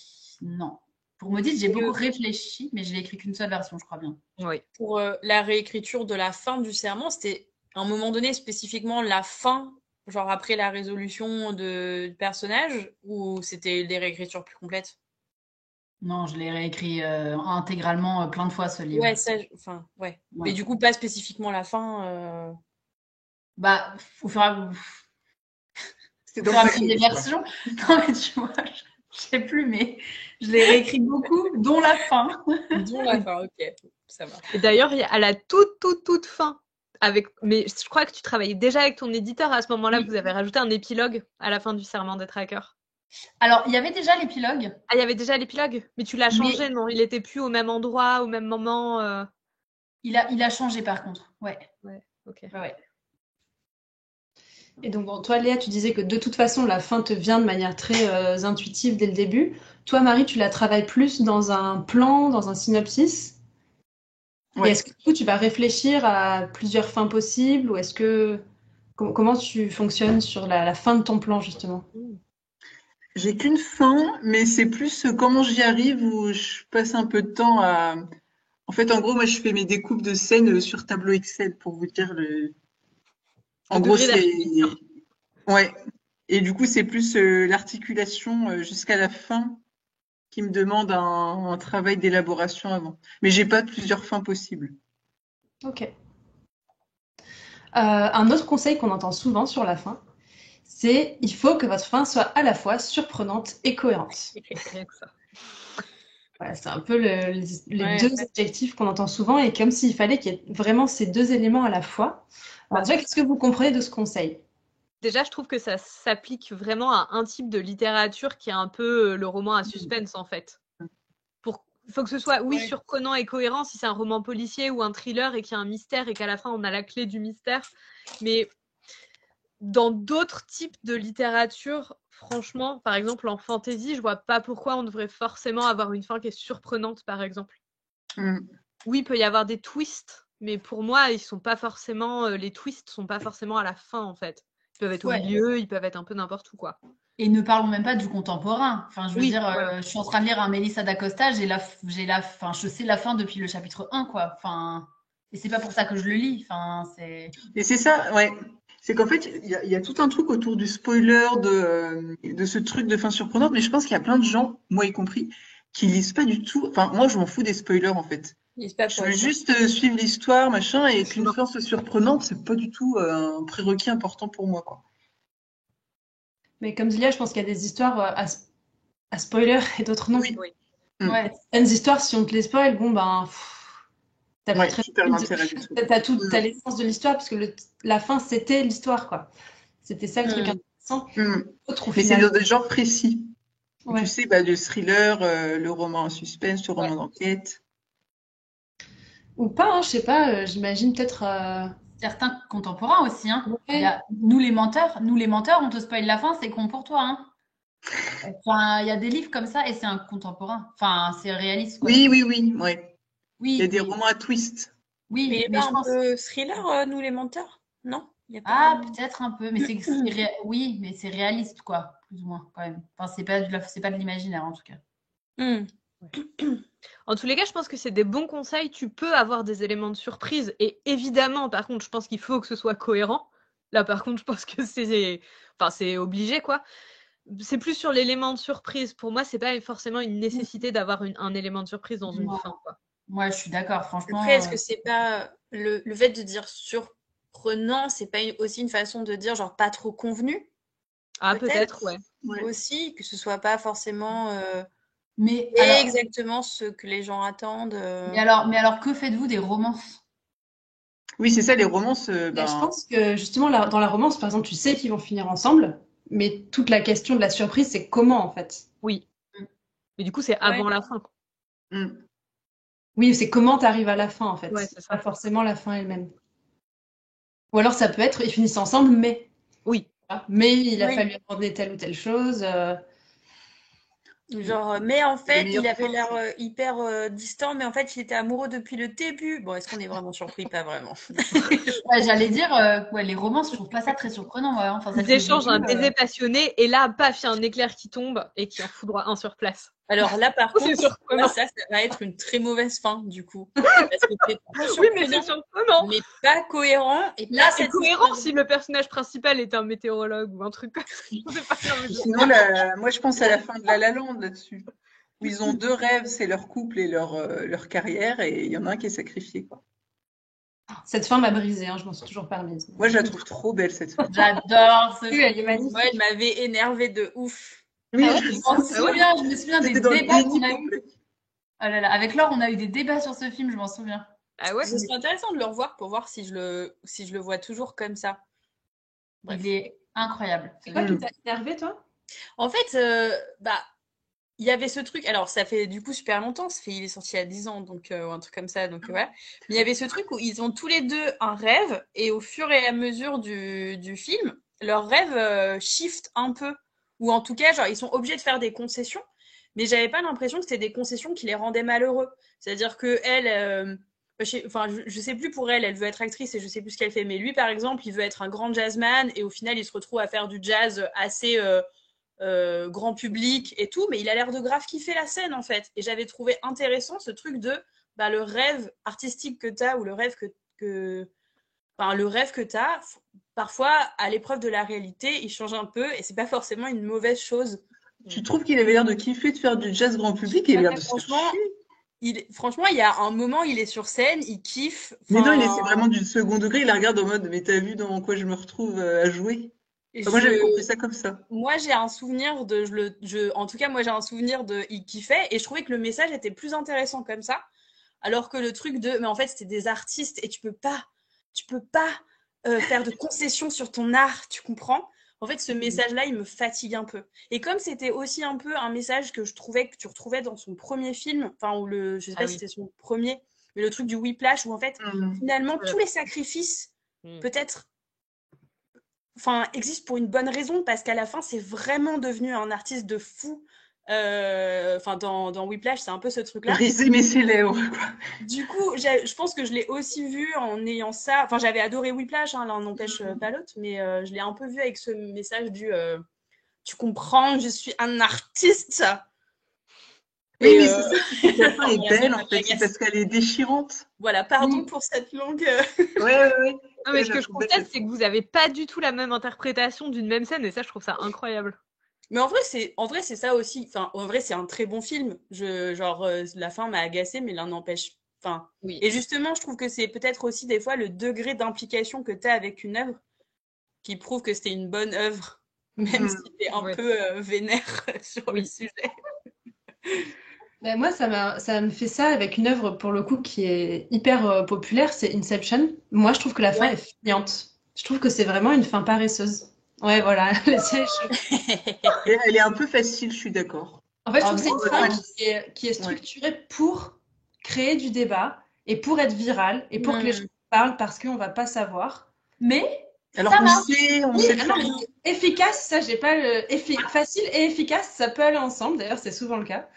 Non. Pour Maudite, j'ai beaucoup réfléchi, mais je l'ai écrit qu'une seule version, je crois bien.
Oui. Pour la réécriture de la fin du serment, c'était à un moment donné spécifiquement la fin, genre après la résolution du personnage, ou c'était des réécritures plus complètes?
Non, je l'ai réécrit intégralement plein de fois, ce livre.
Ouais, ça, enfin, ouais. Mais du coup, pas spécifiquement la fin.
Bah, au fur et à
C'est
mesure des versions. Non, mais tu vois, je sais plus, mais je l'ai réécrit beaucoup, dont la fin.
Dont la fin, ok, ça va.
Et d'ailleurs, à la toute fin, mais je crois que tu travaillais déjà avec ton éditeur à ce moment-là,
Oui.
vous avez rajouté un épilogue à la fin du Serment des Traqueurs.
Alors, il y avait déjà l'épilogue.
Ah, il y avait déjà l'épilogue, mais tu l'as changé, non? Il était plus au même endroit, au même moment.
Il a changé par contre. Ouais.
Ouais, ok.
Ouais.
Et donc, bon, toi, Léa, tu disais que de toute façon, la fin te vient de manière très intuitive dès le début. Toi, Marie, tu la travailles plus dans un plan, dans un synopsis. Et
Ouais.
est-ce que du coup, tu vas réfléchir à plusieurs fins possibles ou est-ce que comment tu fonctionnes sur la fin de ton plan, justement?
J'ai qu'une fin, mais c'est plus comment j'y arrive où je passe un peu de temps à. En fait, en gros, moi, je fais mes découpes de scènes sur tableau Excel pour vous dire le. En
Le
gros,
degré
c'est.
d'architecture.
Ouais. Et du coup, c'est plus l'articulation jusqu'à la fin qui me demande un travail d'élaboration avant. Mais j'ai pas plusieurs fins possibles.
Ok. Un autre conseil qu'on entend souvent sur la fin, c'est il faut que votre fin soit à la fois surprenante et cohérente.
Rien que ça.
Voilà, c'est un peu les
Ouais,
deux
ouais.
objectifs qu'on entend souvent et comme s'il fallait qu'il y ait vraiment ces deux éléments à la fois. Alors déjà, qu'est-ce que vous comprenez de ce conseil?
Déjà, je trouve que ça s'applique vraiment à un type de littérature qui est un peu le roman à suspense, en fait. Il faut que ce soit, oui,
Ouais.
surprenant et cohérent si c'est un roman policier ou un thriller et qu'il y a un mystère et qu'à la fin on a la clé du mystère. Mais dans d'autres types de littérature, franchement, par exemple en fantasy, je vois pas pourquoi on devrait forcément avoir une fin qui est surprenante, par exemple.
Mm.
Oui, il peut y avoir des twists, mais pour moi, les twists sont pas forcément à la fin, en fait. Ils peuvent être au
Ouais.
milieu, ils peuvent être un peu n'importe où, quoi.
Et ne parlons même pas du contemporain. Enfin, je veux
Oui,
dire,
voilà.
je suis en train de lire un Mélissa d'Acosta, enfin, je sais la fin depuis le chapitre 1, quoi. Enfin, et c'est pas pour ça que je le lis. Enfin, c'est.
Et c'est ça, ouais. C'est qu'en fait, il y a tout un truc autour du spoiler, de ce truc de fin surprenante, mais je pense qu'il y a plein de gens, moi y compris, qui lisent pas du tout. Enfin, moi, je m'en fous des spoilers, en fait.
N'hésite pas
Je
pour
veux
être
juste suivre l'histoire, machin, et qu'une
Non.
fin soit surprenante, c'est pas du tout un prérequis important pour moi, quoi.
Mais comme Zilia, je pense qu'il y a des histoires à spoiler et d'autres non.
Oui.
Oui.
Mm.
Ouais.
Certaines histoires, si on te les spoil, bon ben, t'as
Ouais,
très
tu perds
vite,
l'intérêt du truc.
t'as l'essence de l'histoire parce que la fin c'était l'histoire quoi. C'était ça le truc intéressant.
Mm.
Autre au
Mais c'est
final.
dans des genres précis. Tu
Ouais.
sais, bah, le thriller, le roman à suspense, le roman d'enquête.
Ou pas, hein, je sais pas. J'imagine peut-être.
Certains contemporains aussi, hein.
Ouais.
Il y a nous les menteurs, on te spoil la fin, c'est con pour toi, hein. Enfin, il y a des livres comme ça et c'est un contemporain. Enfin, c'est réaliste, quoi.
Oui, oui, oui, ouais. Il y a
Oui,
des
oui,
romans à twist.
Mais il
oui,
est
mais
pas
je
un
pense.
peu thriller, Nous les menteurs? Non? Il y a pas
Ah, peut-être un peu, mais oui, mais c'est réaliste, quoi, plus ou moins, quand même. Enfin, c'est pas de l'imaginaire, en tout cas.
Hmm.
En tous les cas, je pense que c'est des bons conseils. Tu peux avoir des éléments de surprise. Et évidemment, par contre, je pense qu'il faut que ce soit cohérent. Là, par contre, je pense que c'est obligé, quoi. C'est plus sur l'élément de surprise. Pour moi, c'est pas forcément une nécessité d'avoir un élément de surprise dans une
Ouais.
fin, quoi.
Moi, je suis d'accord, franchement.
Après, est-ce que c'est pas le fait de dire surprenant, c'est pas aussi une façon de dire genre pas trop convenu?
Ah, peut-être, ouais.
Ouais.
Aussi, que ce soit pas forcément
Mais alors,
exactement ce que les gens attendent.
mais alors, que faites-vous des romances?
Oui, c'est ça, les romances.
Mais je pense que justement, dans la romance, par exemple, tu sais qu'ils vont finir ensemble, mais toute la question de la surprise, c'est comment en fait.
Oui. Mais du coup, c'est avant la fin, quoi.
Mm.
Oui, c'est comment tu arrives à la fin en fait.
Ouais, c'est ça.
Pas forcément la fin elle-même. Ou alors ça peut être, ils finissent ensemble, mais.
Oui.
Mais il a
Oui.
fallu abandonner telle ou telle chose.
Genre, mais en fait,
meilleures
il avait
fins,
l'air
ça.
hyper distant, mais en fait, il était amoureux depuis le début. Bon, est-ce qu'on est vraiment surpris? Pas vraiment.
Ouais, j'allais dire, ouais, les romances, je trouve pas ça très surprenant. Ouais, enfin,
Ils échangent un baiser passionné et là, paf, il y a un éclair qui tombe et qui en foudroie un sur place.
Alors là, par
C'est
contre,
surprenant.
ça va être une très mauvaise fin, du coup. Parce que c'est trop
Oui, mais c'est
surprenant,
surprenant.
mais pas cohérent et
Là,
pas
c'est cohérent
satisfaisant.
si le personnage principal est un météorologue ou un truc comme ça. Je sais pas, non, mais
Sinon, moi, je pense à la fin de La La Land là-dessus, où ils ont deux rêves, c'est leur couple et leur carrière, et il y en a un qui est sacrifié, quoi.
Cette fin m'a brisée, hein, je m'en suis toujours pas remise.
Moi, je la trouve trop belle, cette fin.
J'adore ce
Oui, elle est magnifique.
Ouais, elle m'avait énervée de ouf.
Oui,
Ah ouais,
je
Je me souviens des
J'étais dans le
débats
déni
qu'on a eu.
complet.
Oh là là, avec Laure, on a eu des débats sur ce film, je m'en souviens.
Ah ouais.
Ce serait intéressant de le revoir pour voir si je le vois toujours comme ça. Bref.
Il est incroyable.
C'est quoi qui t'a énervé, toi?
En fait, il y avait ce truc, alors ça fait du coup super longtemps, il est sorti il y a 10 ans, donc ou un truc comme ça, donc voilà. Mais il y avait ce truc où ils ont tous les deux un rêve, et au fur et à mesure du film, leur rêve shift un peu. Ou en tout cas, genre, ils sont obligés de faire des concessions, mais j'avais pas l'impression que c'était des concessions qui les rendaient malheureux. C'est-à-dire que elle, je sais plus pour elle, elle veut être actrice et je sais plus ce qu'elle fait, mais lui par exemple, il veut être un grand jazzman, et au final, il se retrouve à faire du jazz assez grand public et tout, mais il a l'air de grave kiffer la scène en fait. Et j'avais trouvé intéressant ce truc de le rêve artistique que tu as ou le rêve le rêve que tu as, parfois à l'épreuve de la réalité, il change un peu et c'est pas forcément une mauvaise chose.
Tu trouves qu'il avait l'air de kiffer de faire du jazz grand public et il a l'air de se faire
Franchement,
chier.
franchement, il y a un moment, il est sur scène, il kiffe.
Mais non, il essaie vraiment du second degré, il la regarde en mode, mais t'as vu dans quoi je me retrouve à jouer? Enfin, moi, j'avais compris ça comme ça.
Moi, j'ai un souvenir en tout cas, moi, j'ai un souvenir de il kiffait et je trouvais que le message était plus intéressant comme ça. Alors que le truc mais en fait, c'était des artistes et tu peux pas faire de concessions sur ton art, tu comprends? En fait, ce message-là, il me fatigue un peu. Et comme c'était aussi un peu un message que je trouvais que tu retrouvais dans son premier film, enfin, je sais pas si c'était son premier, mais le truc du Whiplash, où en fait, finalement, tous les sacrifices, peut-être, existent pour une bonne raison, parce qu'à la fin, c'est vraiment devenu un artiste de fou. Dans Whiplash, c'est un peu ce truc-là.
Riser ses lèvres, quoi.
Du coup, je pense que je l'ai aussi vu en ayant ça. Enfin, j'avais adoré Whiplash, hein, l'un n'empêche pas l'autre, mais je l'ai un peu vu avec ce message tu comprends, je suis un artiste.
Oui, mais c'est ça qui fait que la fin est belle, en fait, c'est parce qu'elle est déchirante.
Voilà, pardon pour cette longue.
Ouais.
Non, mais ce que je constate, c'est que vous avez pas du tout la même interprétation d'une même scène, et ça, je trouve ça incroyable.
Mais en vrai, c'est ça aussi. Enfin, en vrai, c'est un très bon film. La fin m'a agacée, mais l'un n'empêche. Enfin,
oui.
Et justement, je trouve que c'est peut-être aussi des fois le degré d'implication que tu as avec une œuvre qui prouve que c'était une bonne œuvre, même si tu es un peu vénère sur le sujet.
Ben moi, ça me fait ça avec une œuvre, pour le coup, qui est hyper populaire, c'est Inception. Moi, je trouve que la fin est feignante. Je trouve que c'est vraiment une fin paresseuse. Ouais, voilà.
Elle est un peu facile, je suis d'accord.
En fait, je trouve que c'est une fin qui est structurée pour créer du débat et pour être virale et pour que les gens parlent parce qu'on va pas savoir.
Mais
alors
ça
on sait
non, mais efficace, ça, j'ai pas facile et efficace, ça peut aller ensemble. D'ailleurs, c'est souvent le cas.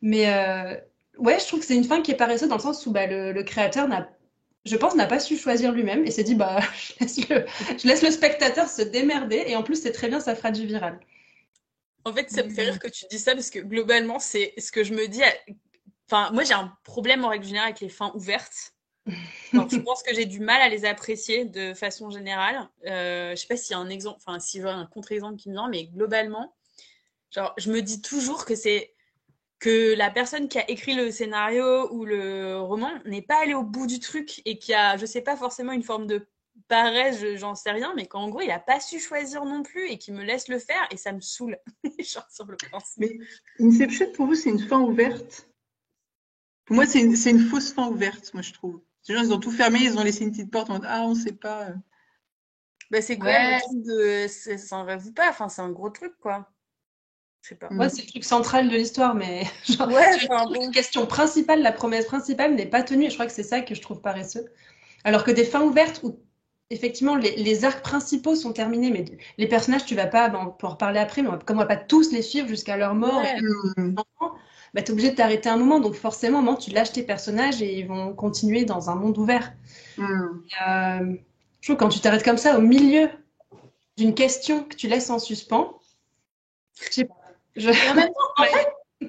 Mais ouais, je trouve que c'est une fin qui est paresseuse dans le sens où le créateur je pense, n'a pas su choisir lui-même et s'est dit, je laisse le spectateur se démerder et en plus, c'est très bien, ça fera du viral.
En fait, ça me fait rire que tu dis ça parce que globalement, c'est ce que je me dis. Enfin, moi, j'ai un problème en règle générale avec les fins ouvertes. Alors, je pense que j'ai du mal à les apprécier de façon générale. Je sais pas s'il y a un exemple, enfin, si je vois un contre-exemple qui me vient, mais globalement, genre, je me dis toujours que c'est que la personne qui a écrit le scénario ou le roman n'est pas allée au bout du truc et qui a, je sais pas, forcément une forme de paresse, j'en sais rien, mais qu'en gros, il a pas su choisir non plus et qui me laisse le faire et ça me saoule. Genre sur le principe.
Mais Inception, pour vous, c'est une fin ouverte? Pour moi, c'est une fausse fin ouverte, moi, je trouve. Les gens, ils ont tout fermé, ils ont laissé une petite porte en mode, ah, on sait pas.
Bah, c'est quoi le truc de. Ça en rêve ou pas? Enfin, c'est un gros truc, quoi. Je sais pas.
Ouais, c'est le truc central de l'histoire, mais genre,
Ouais,
tu vois, la question principale, la promesse principale n'est pas tenue. Et je crois que c'est ça que je trouve paresseux. Alors que des fins ouvertes où effectivement les arcs principaux sont terminés, mais les personnages, tu vas pas, on peut en reparler après, mais comme on va pas tous les suivre jusqu'à leur mort,
Ouais.
bah, tu es obligé de t'arrêter un moment. Donc forcément, à un moment, tu lâches tes personnages et ils vont continuer dans un monde ouvert. Je trouve que quand tu t'arrêtes comme ça au milieu d'une question que tu laisses en suspens, je sais pas.
Et en même temps,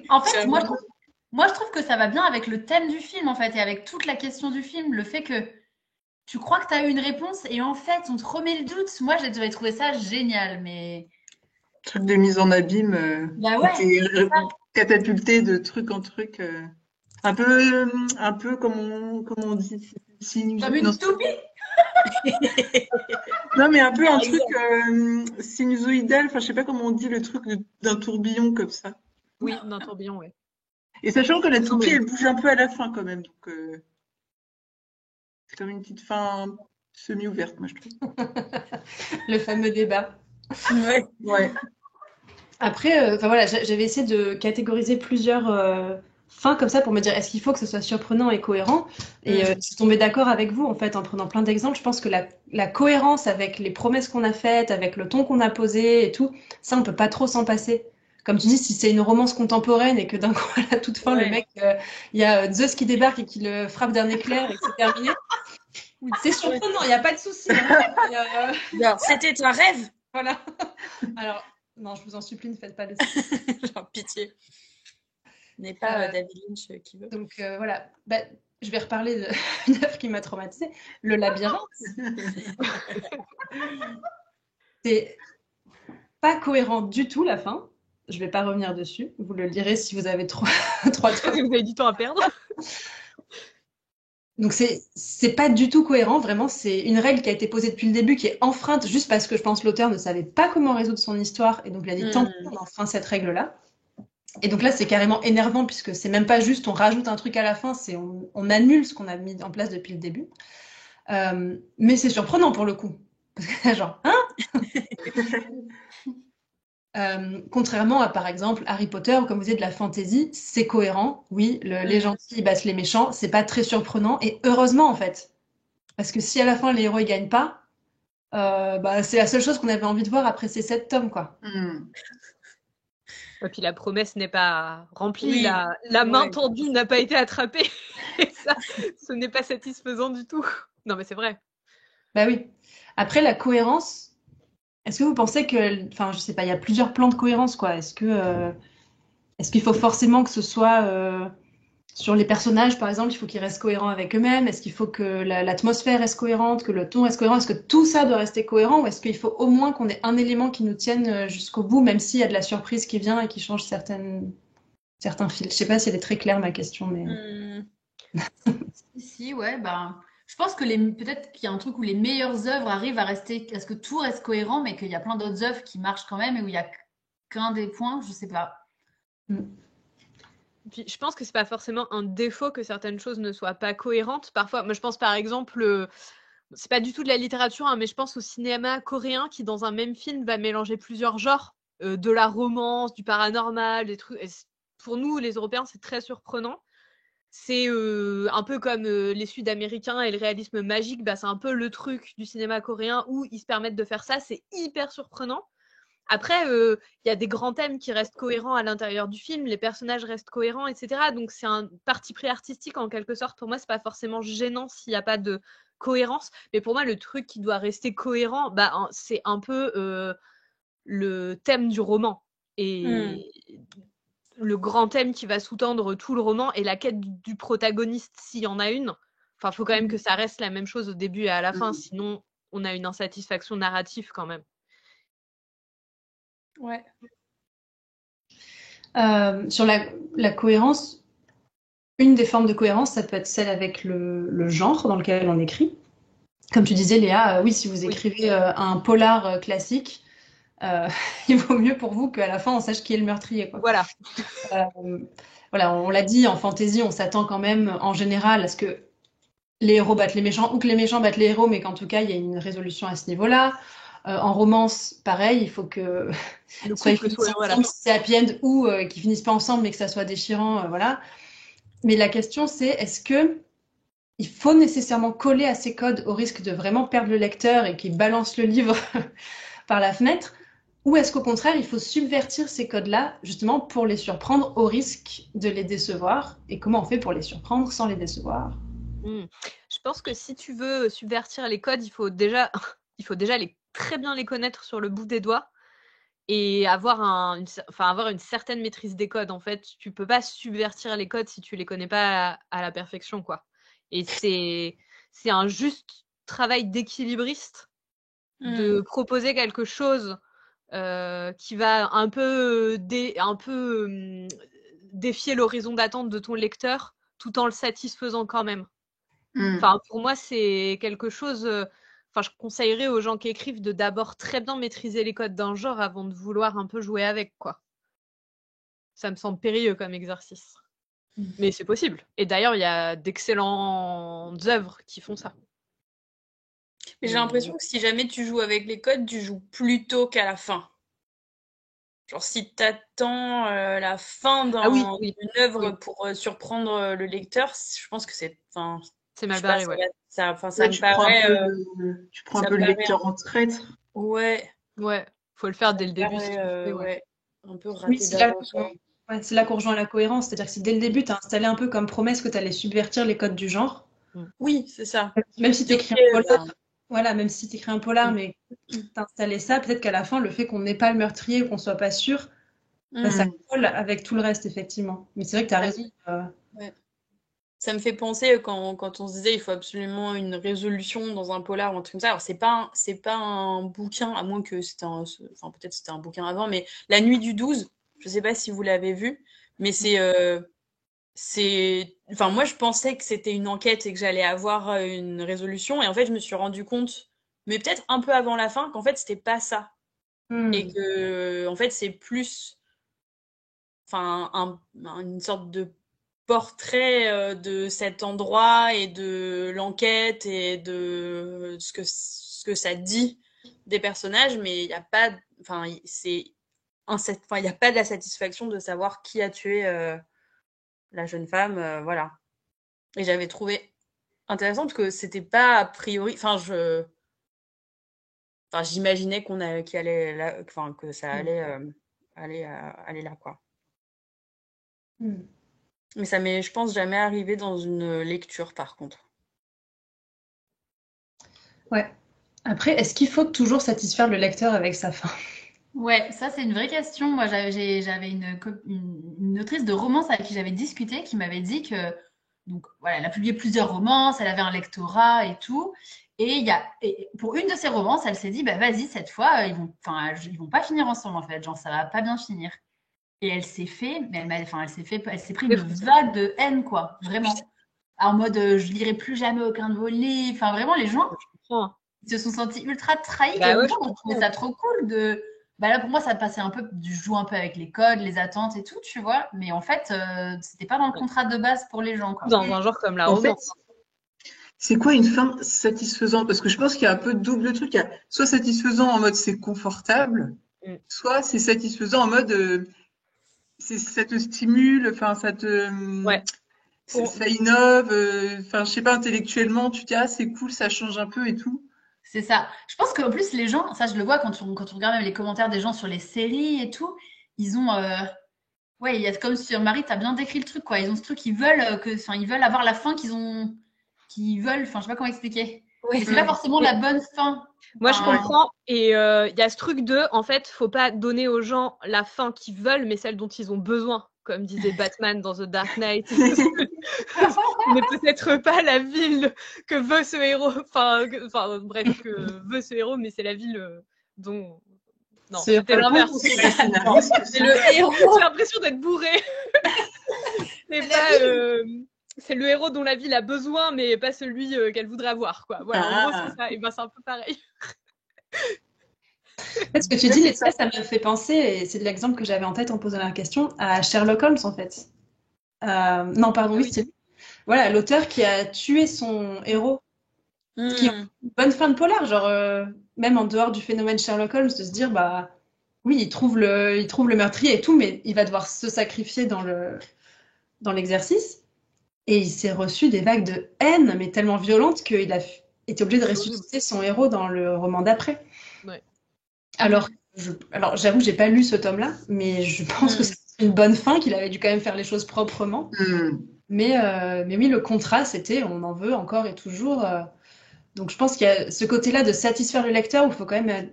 en fait moi, je trouve que ça va bien avec le thème du film, en fait, et avec toute la question du film. Le fait que tu crois que tu as eu une réponse et en fait, on te remet le doute. Moi, j'ai trouvé ça génial, mais...
Truc de mise en abîme,
Bah ouais,
t'es catapulté de truc en truc. Un peu comme on dit,
comme une toupie.
Non, mais un peu un truc sinusoïdal, enfin, je sais pas comment on dit le truc d'un tourbillon comme ça.
Oui, d'un tourbillon, ouais.
Et sachant que la toupie,
oui.
elle bouge un peu à la fin quand même, donc c'est comme une petite fin semi-ouverte, moi je trouve.
Le fameux débat.
Ouais.
Ouais.
Après, voilà, j'avais essayé de catégoriser plusieurs fins comme ça pour me dire est-ce qu'il faut que ce soit surprenant et cohérent. Et je suis tombée d'accord avec vous en fait en prenant plein d'exemples. Je pense que la cohérence avec les promesses qu'on a faites, avec le ton qu'on a posé et tout, ça on peut pas trop s'en passer. Comme tu dis, si c'est une romance contemporaine et que d'un coup à la toute fin le mec, il y a Zeus qui débarque et qui le frappe d'un éclair et que c'est terminé. C'est surprenant, il n'y a pas de souci. Hein.
C'était un rêve.
Voilà. Alors, non, je vous en supplie, ne faites pas de ça.
Genre, pitié. N'est pas David Lynch qui veut.
Donc voilà, je vais reparler d'une œuvre qui m'a traumatisée, Le Labyrinthe. C'est pas cohérent du tout la fin. Je vais pas revenir dessus. Vous le lirez si vous avez trois
Si vous avez du temps à perdre.
Donc c'est pas du tout cohérent, vraiment. C'est une règle qui a été posée depuis le début, qui est enfreinte juste parce que je pense l'auteur ne savait pas comment résoudre son histoire et donc il a dit tant pis, on enfreint cette règle-là. Et donc là, c'est carrément énervant puisque c'est même pas juste on rajoute un truc à la fin, c'est on annule ce qu'on a mis en place depuis le début. Mais c'est surprenant pour le coup. Parce que genre, contrairement à par exemple Harry Potter ou comme vous dites de la fantasy, c'est cohérent. Oui, les gentils battent les méchants, c'est pas très surprenant et heureusement en fait. Parce que si à la fin les héros ils gagnent pas, c'est la seule chose qu'on avait envie de voir après ces 7 tomes quoi.
Et puis la promesse n'est pas remplie, la main tendue n'a pas été attrapée. Et ça, ce n'est pas satisfaisant du tout. Non, mais c'est vrai.
Bah oui. Après, la cohérence, est-ce que vous pensez que, enfin, je sais pas, il y a plusieurs plans de cohérence, quoi. Est-ce qu'il faut forcément que ce soit sur les personnages, par exemple, il faut qu'ils restent cohérents avec eux-mêmes? Est-ce qu'il faut que l'atmosphère reste cohérente, que le ton reste cohérent? Est-ce que tout ça doit rester cohérent ou est-ce qu'il faut au moins qu'on ait un élément qui nous tienne jusqu'au bout, même s'il y a de la surprise qui vient et qui change certains fils? Je sais pas si elle est très claire ma question, mais.
Si, ouais, je pense que peut-être qu'il y a un truc où les meilleures œuvres arrivent à ce que tout reste cohérent, mais qu'il y a plein d'autres œuvres qui marchent quand même et où il y a qu'un des points, je sais pas.
Puis, je pense que c'est pas forcément un défaut que certaines choses ne soient pas cohérentes. Parfois, moi je pense par exemple, c'est pas du tout de la littérature, hein, mais je pense au cinéma coréen qui dans un même film va mélanger plusieurs genres, de la romance, du paranormal, des trucs. Et pour nous, les Européens, c'est très surprenant. C'est un peu comme les Sud-Américains et le réalisme magique, c'est un peu le truc du cinéma coréen où ils se permettent de faire ça, c'est hyper surprenant. Après, il y a des grands thèmes qui restent cohérents à l'intérieur du film, les personnages restent cohérents, etc. Donc c'est un parti pris artistique en quelque sorte. Pour moi, c'est pas forcément gênant s'il n'y a pas de cohérence. Mais pour moi, le truc qui doit rester cohérent, c'est un peu le thème du roman. Et le grand thème qui va sous-tendre tout le roman est la quête du protagoniste, s'il y en a une. Enfin, il faut quand même que ça reste la même chose au début et à la fin, sinon on a une insatisfaction narrative quand même.
Ouais.
Sur la cohérence, une des formes de cohérence, ça peut être celle avec le genre dans lequel on écrit. Comme tu disais, Léa, oui, si vous écrivez un polar classique, il vaut mieux pour vous qu'à la fin, on sache qui est le meurtrier, quoi.
Voilà.
Voilà, on l'a dit, en fantasy, on s'attend quand même, en général, à ce que les héros battent les méchants, ou que les méchants battent les héros, mais qu'en tout cas, il y ait une résolution à ce niveau-là. En romance, pareil, il faut que soit ils finissent ensemble, c'est happy end, ou qu'ils finissent pas ensemble, mais que ça soit déchirant, voilà. Mais la question, c'est est-ce que il faut nécessairement coller à ces codes au risque de vraiment perdre le lecteur et qu'il balance le livre par la fenêtre, ou est-ce qu'au contraire, il faut subvertir ces codes-là, justement, pour les surprendre au risque de les décevoir? Et comment on fait pour les surprendre sans les décevoir?
Je pense que si tu veux subvertir les codes, il faut déjà très bien les connaître sur le bout des doigts et avoir une certaine maîtrise des codes. En fait, tu peux pas subvertir les codes si tu les connais pas à la perfection, quoi. Et c'est un juste travail d'équilibriste de proposer quelque chose qui va un peu défier l'horizon d'attente de ton lecteur tout en le satisfaisant quand même. Enfin, pour moi, c'est quelque chose. Je conseillerais aux gens qui écrivent de d'abord très bien maîtriser les codes d'un genre avant de vouloir un peu jouer avec, quoi. Ça me semble périlleux comme exercice. Mais c'est possible. Et d'ailleurs, il y a d'excellentes œuvres qui font ça.
Mais j'ai l'impression que si jamais tu joues avec les codes, tu joues plus tôt qu'à la fin. Genre, si t'attends la fin d'une œuvre pour surprendre le lecteur, je pense que c'est
mal barré,
ça me paraît...
tu prends un peu le lecteur en traître.
Ouais.
Ouais, faut le faire dès le début.
Un peu raté d'avance.
C'est là qu'on rejoint la cohérence. C'est-à-dire que si dès le début, tu as installé un peu comme promesse que tu allais subvertir les codes du genre.
Oui, c'est ça.
Même si tu écris un polar, voilà, même si tu écris un polar, mais tu as installé ça, peut-être qu'à la fin, le fait qu'on n'ait pas le meurtrier ou qu'on soit pas sûr, ça colle avec tout le reste, effectivement. Mais c'est vrai que tu as raison.
Ça me fait penser quand on se disait il faut absolument une résolution dans un polar ou un truc comme ça. Alors c'est pas un bouquin, à moins que c'était peut-être c'était un bouquin avant, mais La Nuit du 12, je sais pas si vous l'avez vu, mais moi je pensais que c'était une enquête et que j'allais avoir une résolution, et en fait je me suis rendu compte, mais peut-être un peu avant la fin, qu'en fait c'était pas ça. Et que en fait c'est plus une sorte de portrait de cet endroit et de l'enquête et de ce que ça dit des personnages, mais il n'y a pas, il n'y a pas de la satisfaction de savoir qui a tué la jeune femme, voilà. Et j'avais trouvé intéressant parce que c'était pas a priori, j'imaginais qu'il allait là, que ça allait aller là, quoi. Mais ça m'est, je pense, jamais arrivé dans une lecture, par contre.
Ouais. Après, est-ce qu'il faut toujours satisfaire le lecteur avec sa fin?
Ouais, ça c'est une vraie question. Moi, j'avais une autrice de romance avec qui j'avais discuté qui m'avait dit que, donc voilà, elle a publié plusieurs romances, elle avait un lectorat et tout. Et pour une de ses romances, elle s'est dit, bah vas-y, cette fois, ils vont pas finir ensemble en fait, genre ça va pas bien finir. Et elle s'est pris une vague de haine, quoi, vraiment. En mode, je lirai plus jamais aucun de vos livres. Enfin, vraiment, les gens ils se sont sentis ultra trahis. Et moi, je trouvais ça trop cool de. Là, pour moi, ça passait un peu du joue un peu avec les codes, les attentes et tout, tu vois. Mais en fait, c'était pas dans le contrat de base pour les gens, quoi.
Dans un genre comme la romance.
C'est quoi une fin satisfaisante? Parce que je pense qu'il y a un peu de double truc. Il y a soit satisfaisant en mode c'est confortable, soit c'est satisfaisant en mode ça te stimule, enfin ça te ça innove, enfin je sais pas, intellectuellement tu dis c'est cool, ça change un peu et tout.
C'est ça. Je pense qu'en plus les gens, ça je le vois quand on regarde même les commentaires des gens sur les séries et tout, ils ont il y a comme sur Marie, t'as bien décrit le truc, quoi. Ils ont ce truc, ils veulent avoir la fin qu'ils veulent, enfin je sais pas comment expliquer. Ouais, c'est pas forcément la bonne fin.
Moi, je
Enfin,
comprends. Et il y a ce truc de, en fait, faut pas donner aux gens la fin qu'ils veulent, mais celle dont ils ont besoin, comme disait Batman dans The Dark Knight. Ce n'est peut-être pas la ville que veut ce héros, bref, que veut ce héros, mais c'est la ville dont. Non, c'était l'inverse.
C'est
le héros.
J'ai l'impression d'être bourrée. C'est pas. C'est le héros dont la ville a besoin, mais pas celui qu'elle voudrait avoir, quoi. Voilà, en gros, c'est ça. Et ben, c'est un peu pareil.
Ce que tu dis, Laetitia, ça me fait penser, et c'est de l'exemple que j'avais en tête en posant la question, à Sherlock Holmes, en fait. Non, pardon, oui, c'est lui. Voilà, l'auteur qui a tué son héros, qui a une bonne fin de polar, genre, même en dehors du phénomène Sherlock Holmes, de se dire, bah, oui, il trouve le meurtrier et tout, mais il va devoir se sacrifier dans l'exercice. Et il s'est reçu des vagues de haine, mais tellement violentes qu'il a été obligé de ressusciter son héros dans le roman d'après.
Ouais.
Alors, j'avoue, j'ai pas lu ce tome-là, mais je pense que c'est une bonne fin, qu'il avait dû quand même faire les choses proprement. Mais oui, le contrat, c'était on en veut encore et toujours. Donc je pense qu'il y a ce côté-là de satisfaire le lecteur où il faut quand même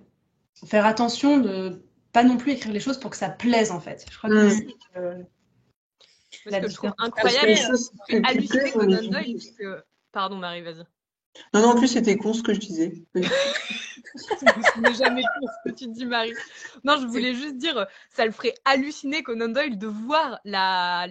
faire attention de pas non plus écrire les choses pour que ça plaise, en fait. Je crois que
ce que je trouve incroyable, c'est halluciné Conan Doyle. Pardon, Marie, vas-y.
Non, en plus, c'était con ce que je disais.
Ce n'est jamais con ce que tu dis, Marie. Non, je voulais juste dire, ça le ferait halluciner Conan Doyle de voir la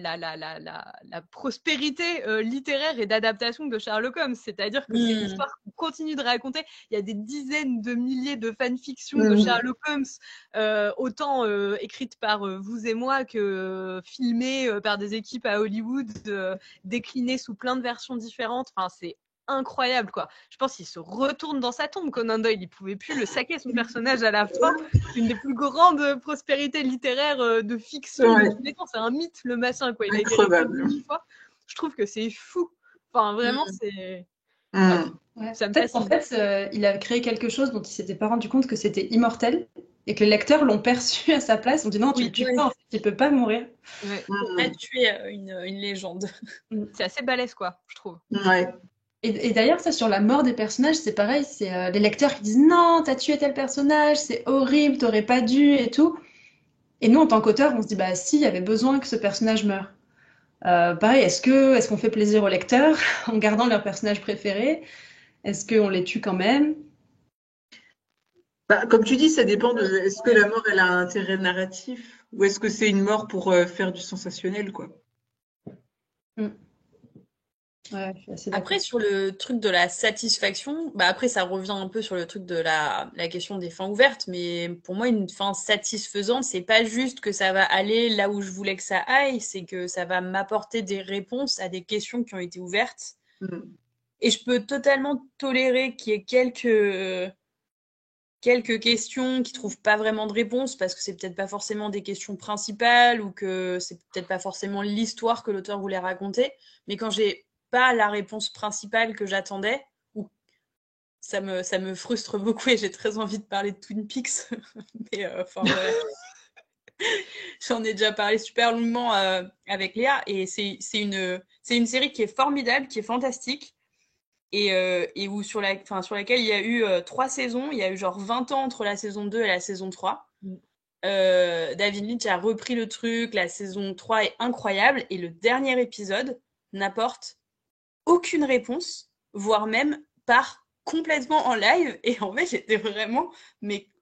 prospérité littéraire et d'adaptation de Sherlock Holmes. C'est-à-dire que c'est une histoire qu'on continue de raconter. Il y a des dizaines de milliers de fanfictions de Sherlock Holmes, autant écrites par vous et moi que filmées par des équipes à Hollywood, déclinées sous plein de versions différentes. Enfin, c'est incroyable, quoi. Je pense qu'il se retourne dans sa tombe, Conan Doyle. Il pouvait plus le saquer, son personnage, à la fin. Une des plus grandes prospérités littéraires de fiction. C'est un mythe, le machin, quoi. Il a été réécrit 1000 fois. Je trouve que c'est fou. Enfin, vraiment, c'est...
Ouais. Ça me fait en fait, il a créé quelque chose dont il s'était pas rendu compte que c'était immortel et que les lecteurs l'ont perçu à sa place. On dit non, tu le tues pas, en fait, il peut pas mourir.
On a tué une légende.
C'est assez balèze, quoi, je trouve.
Ouais.
Et d'ailleurs, ça, sur la mort des personnages, c'est pareil. C'est les lecteurs qui disent non, t'as tué tel personnage, c'est horrible, t'aurais pas dû et tout. Et nous, en tant qu'auteur, on se dit bah si, il y avait besoin que ce personnage meure. Pareil, est-ce qu'on fait plaisir aux lecteurs en gardant leur personnage préféré? Est-ce qu'on les tue quand même?
Bah, comme tu dis, ça dépend de est-ce que la mort elle a un intérêt narratif ou est-ce que c'est une mort pour faire du sensationnel, quoi.
Ouais, je suis assez
après, sur le truc de la satisfaction, bah après, ça revient un peu sur le truc de la question des fins ouvertes, mais pour moi, une fin satisfaisante, c'est pas juste que ça va aller là où je voulais que ça aille, c'est que ça va m'apporter des réponses à des questions qui ont été ouvertes. Et je peux totalement tolérer qu'il y ait quelques questions qui trouvent pas vraiment de réponse parce que c'est peut-être pas forcément des questions principales ou que c'est peut-être pas forcément l'histoire que l'auteur voulait raconter, mais quand j'ai pas la réponse principale que j'attendais, ou ça me frustre beaucoup et j'ai très envie de parler de Twin Peaks, mais voilà. J'en ai déjà parlé super longuement avec Léa et c'est une série qui est formidable, qui est fantastique et où sur laquelle il y a eu 3 saisons, il y a eu genre 20 ans entre la saison 2 et la saison 3. David Lynch a repris le truc, la saison 3 est incroyable et le dernier épisode n'apporte aucune réponse, voire même part complètement en live. Et en fait, j'étais vraiment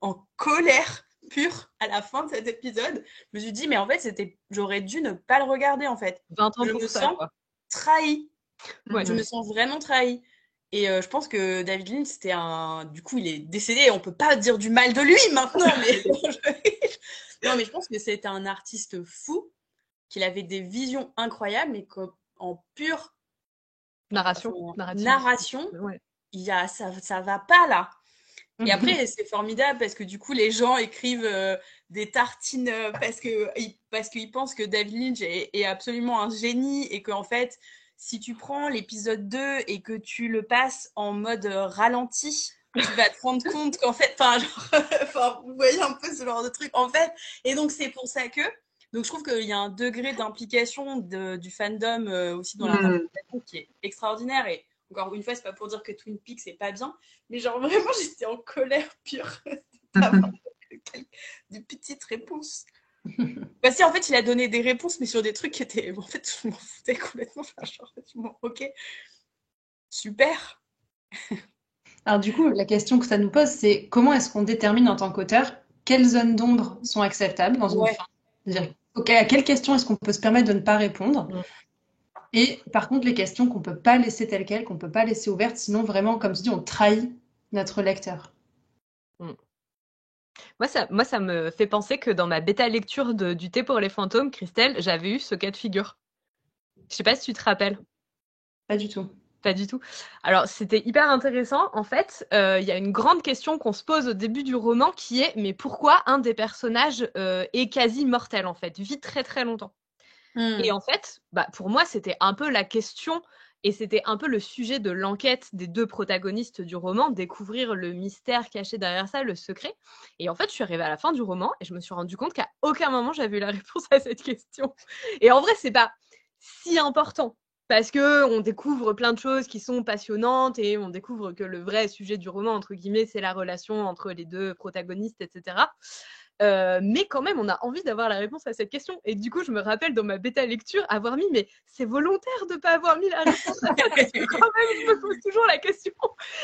en colère pure à la fin de cet épisode. Je me suis dit, mais en fait, j'aurais dû ne pas le regarder, en fait.
20 ans
je
pour
me
ça,
sens
quoi.
trahie.
Ouais.
Je me sens vraiment trahie. Et je pense que David Lynch, du coup, il est décédé. On peut pas dire du mal de lui maintenant, mais non, mais je pense que c'était un artiste fou, qu'il avait des visions incroyables, mais qu'en pure narration,
ouais.
ça va pas là. Et après, c'est formidable parce que du coup, les gens écrivent des tartines parce qu'ils pensent que David Lynch est absolument un génie et qu'en fait, si tu prends l'épisode 2 et que tu le passes en mode ralenti, tu vas te rendre compte qu'en fait, vous voyez un peu ce genre de truc, en fait. Et donc, c'est pour ça que... Donc, je trouve qu'il y a un degré d'implication du fandom aussi dans l'interprétation qui est extraordinaire. Et Encore une fois, c'est pas pour dire que Twin Peaks c'est pas bien, mais genre vraiment j'étais en colère pure d'avoir des petites réponses. Bah si, en fait, il a donné des réponses, mais sur des trucs qui étaient... En fait, je m'en foutais complètement. Enfin, genre, ok, super.
Alors du coup, la question que ça nous pose, c'est comment est-ce qu'on détermine en tant qu'auteur quelles zones d'ombre sont acceptables dans une fin? C'est-à-dire, à quelles questions est-ce qu'on peut se permettre de ne pas répondre? Et par contre, les questions qu'on peut pas laisser telles quelles, qu'on peut pas laisser ouvertes, sinon vraiment, comme tu dis, on trahit notre lecteur.
Moi, ça me fait penser que dans ma bêta lecture du Thé pour les fantômes, Christelle, j'avais eu ce cas de figure. Je sais pas si tu te rappelles.
Pas du tout.
Pas du tout. Alors, c'était hyper intéressant. En fait, il y a une grande question qu'on se pose au début du roman qui est mais pourquoi un des personnages est quasi mortel, en fait, vit très très longtemps. Et en fait, pour moi, c'était un peu la question et c'était un peu le sujet de l'enquête des deux protagonistes du roman, découvrir le mystère caché derrière ça, le secret. Et en fait, je suis arrivée à la fin du roman et je me suis rendu compte qu'à aucun moment j'avais eu la réponse à cette question. Et en vrai, c'est pas si important parce que on découvre plein de choses qui sont passionnantes et on découvre que le vrai sujet du roman, entre guillemets, c'est la relation entre les deux protagonistes, etc. Mais quand même, on a envie d'avoir la réponse à cette question. Et du coup, je me rappelle dans ma bêta lecture avoir mis, mais c'est volontaire de ne pas avoir mis la réponse à ça, parce que quand même, je me pose toujours la question.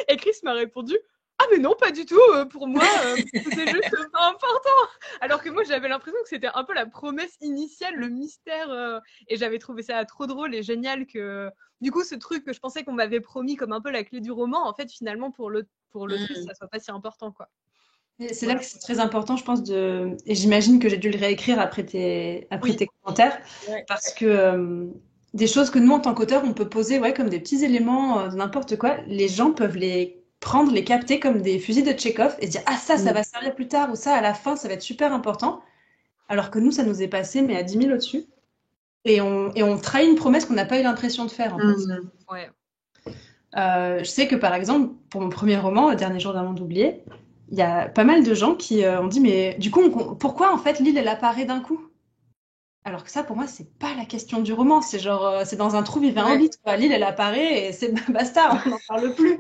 Et Chris m'a répondu, ah mais non, pas du tout, pour moi, c'était juste pas important. Alors que moi, j'avais l'impression que c'était un peu la promesse initiale, le mystère, et j'avais trouvé ça trop drôle et génial que, du coup, ce truc que je pensais qu'on m'avait promis comme un peu la clé du roman, en fait, finalement, pour l'autrice, ça soit pas si important, quoi.
C'est là que c'est très important, je pense, et j'imagine que j'ai dû le réécrire après tes commentaires, parce que des choses que nous, en tant qu'auteur, on peut poser comme des petits éléments de n'importe quoi, les gens peuvent les prendre, les capter comme des fusils de Tchekhov et se dire « Ah, ça va servir plus tard » ou « Ça, à la fin, ça va être super important », alors que nous, ça nous est passé, mais à 10 000 au-dessus. Et on trahit une promesse qu'on n'a pas eu l'impression de faire, en fait.
Ouais.
Je sais que, par exemple, pour mon premier roman, Le Dernier jour d'un monde oublié, il y a pas mal de gens qui ont dit mais du coup pourquoi en fait l'île elle apparaît d'un coup, alors que ça pour moi c'est pas la question du roman, c'est genre c'est dans un trou vivait un hobbit, l'île elle apparaît et c'est basta, on n'en parle plus.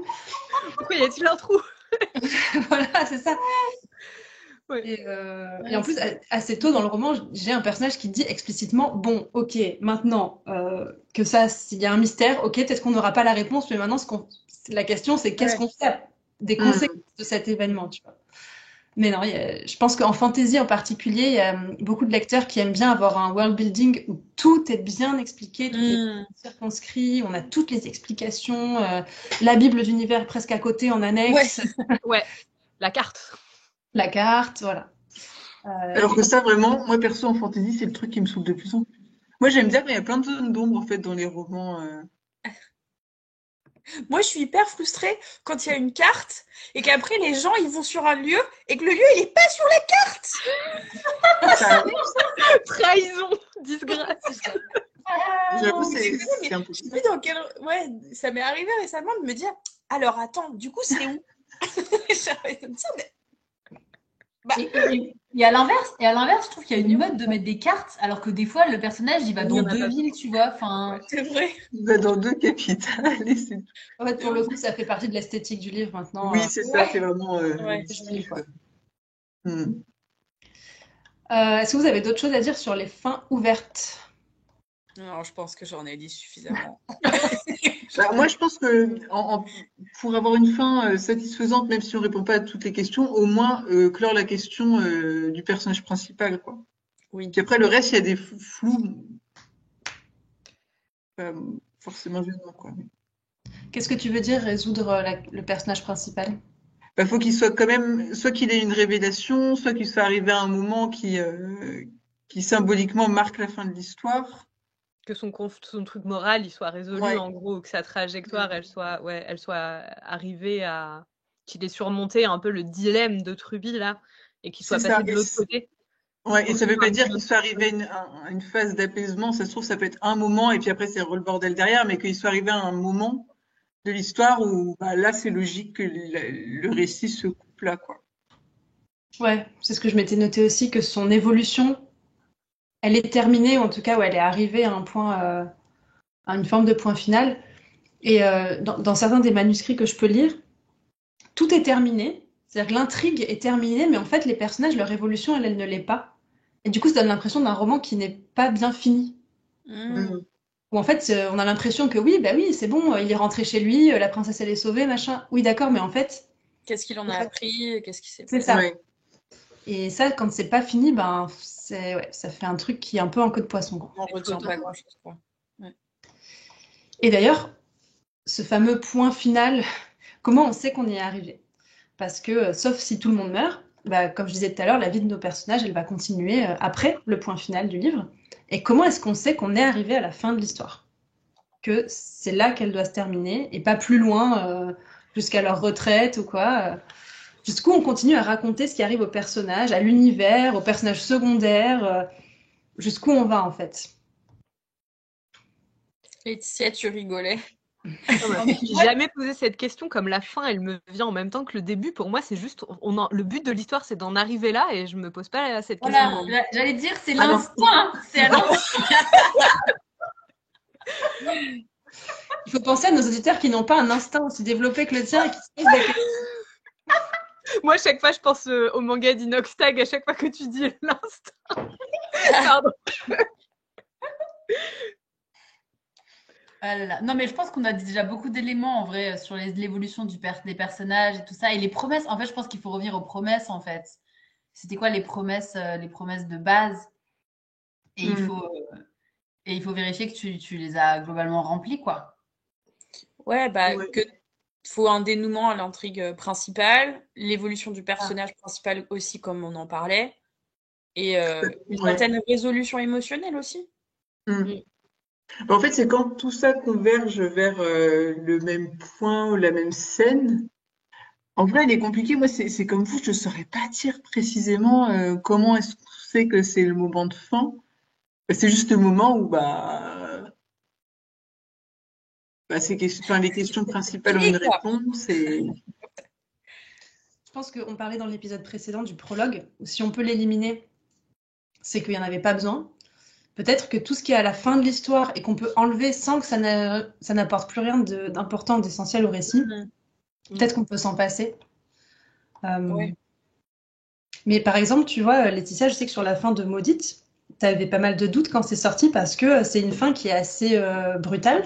Pourquoi y a-t-il un trou?
Voilà, c'est ça. Et en plus assez tôt dans le roman j'ai un personnage qui dit explicitement bon ok maintenant que ça s'il y a un mystère, ok peut-être qu'on n'aura pas la réponse, mais maintenant la question c'est qu'est-ce qu'on fait des conséquences de cet événement, tu vois. Mais non, je pense qu'en fantasy en particulier, il y a beaucoup de lecteurs qui aiment bien avoir un world building où tout est bien expliqué, tout est circonscrit, on a toutes les explications, la Bible d'univers presque à côté en annexe.
Ouais, la carte.
La carte, voilà.
Alors que ça, vraiment, moi perso en fantasy, c'est le truc qui me saoule de plus en plus. Moi, j'aime bien quand il y a plein de zones d'ombre en fait dans les romans.
Moi, je suis hyper frustrée quand il y a une carte et qu'après les gens ils vont sur un lieu et que le lieu il est pas sur la carte.
Trahison, disgrâce.
J'avoue, c'est un peu.
Je sais plus dans quel. Ouais, ça m'est arrivé récemment de me dire alors attends, du coup c'est où? J'arrête de me dire mais.
Et à l'inverse, je trouve qu'il y a une mode de mettre des cartes, alors que des fois, le personnage, il va dans deux villes, tu vois. Enfin,
c'est vrai.
Il va dans 2 capitales et c'est tout.
En fait, pour le coup, ça fait partie de l'esthétique du livre maintenant.
Oui, c'est ça, c'est vraiment.
C'est joli, quoi.
Hmm.
Est-ce que vous avez d'autres choses à dire sur les fins ouvertes?
Non, je pense que j'en ai dit suffisamment.
Moi, je pense que pour avoir une fin satisfaisante, même si on répond pas à toutes les questions, au moins clore la question du personnage principal, quoi.
Oui.
Puis après, le reste, il y a des flous. Pas forcément violents, quoi.
Qu'est-ce que tu veux dire, résoudre le personnage principal?
Faut qu'il soit quand même, soit qu'il ait une révélation, soit qu'il soit arrivé à un moment qui symboliquement marque la fin de l'histoire.
Que son truc moral il soit résolu, en gros, que sa trajectoire elle soit arrivée à qu'il ait surmonté un peu le dilemme de Truby là et qu'il soit passé de l'autre côté.
Ouais, et ça veut pas dire qu'il soit arrivé à une phase d'apaisement, ça se trouve ça peut être un moment et puis après c'est le bordel derrière, mais qu'il soit arrivé à un moment de l'histoire où là c'est logique que le récit se coupe là, quoi.
Ouais, c'est ce que je m'étais noté aussi, que son évolution elle est terminée, ou en tout cas où elle est arrivée à un point, à une forme de point final. Et dans certains des manuscrits que je peux lire, tout est terminé. C'est-à-dire que l'intrigue est terminée, mais en fait, les personnages, leur évolution, elle ne l'est pas. Et du coup, ça donne l'impression d'un roman qui n'est pas bien fini. Où en fait, on a l'impression que oui, bah oui, c'est bon, il est rentré chez lui, la princesse, elle est sauvée, machin. Oui, d'accord, mais en fait,
Qu'est-ce qu'il en a appris? Qu'est-ce qui s'est
c'est
passé?
ça.
Ouais.
Et ça, quand c'est pas fini, ben, ouais, ça fait un truc qui est un peu en queue de poisson, quoi.
On retient pas grand-chose, quoi.
Et d'ailleurs, ce fameux point final, comment on sait qu'on y est arrivé? Parce que, sauf si tout le monde meurt, bah, comme je disais tout à l'heure, la vie de nos personnages, elle va continuer après le point final du livre. Et comment est-ce qu'on sait qu'on est arrivé à la fin de l'histoire? Que c'est là qu'elle doit se terminer et pas plus loin jusqu'à leur retraite ou quoi. Jusqu'où on continue à raconter ce qui arrive aux personnages, à l'univers, aux personnages secondaires, jusqu'où on va en fait.
Laetitia, tu rigolais.
J'ai jamais posé cette question comme la fin, elle me vient en même temps que le début. Pour moi, c'est juste, le but de l'histoire, c'est d'en arriver là et je me pose pas cette question.
Voilà, j'allais dire, c'est l'instinct. C'est à l'instinct.
Il faut penser à nos auditeurs qui n'ont pas un instinct aussi développé que le tien et qui se posent la question.
Moi, chaque fois, je pense au manga d'Inox Tag à chaque fois que tu dis l'instinct. Pardon.
Ah là là. Non, mais je pense qu'on a déjà beaucoup d'éléments en vrai sur l'évolution des personnages et tout ça. Et les promesses, en fait, je pense qu'il faut revenir aux promesses en fait. C'était quoi les promesses de base? Et il faut vérifier que tu les as globalement remplies, quoi.
Ouais, bah,
Ouais.
que faut un dénouement à l'intrigue principale, l'évolution du personnage principal aussi, comme on en parlait, et une
Ouais.
certaine résolution émotionnelle aussi.
En fait, c'est quand tout ça converge vers le même point ou la même scène. En vrai, elle est compliquée. Moi, c'est comme vous, je ne saurais pas dire précisément comment est-ce qu'on sait que c'est le moment de fin. C'est juste le moment où les questions principales ont une
Quoi.
réponse. Et...
Je pense qu'on parlait dans l'épisode précédent du prologue, où si on peut l'éliminer, c'est qu'il n'y en avait pas besoin. Peut-être que tout ce qui est à la fin de l'histoire et qu'on peut enlever sans que ça n'apporte plus rien d'important, d'essentiel au récit, peut-être qu'on peut s'en passer.
Ouais.
Mais par exemple, tu vois, Laetitia, je sais que sur la fin de Maudite, tu avais pas mal de doutes quand c'est sorti parce que c'est une fin qui est assez brutale,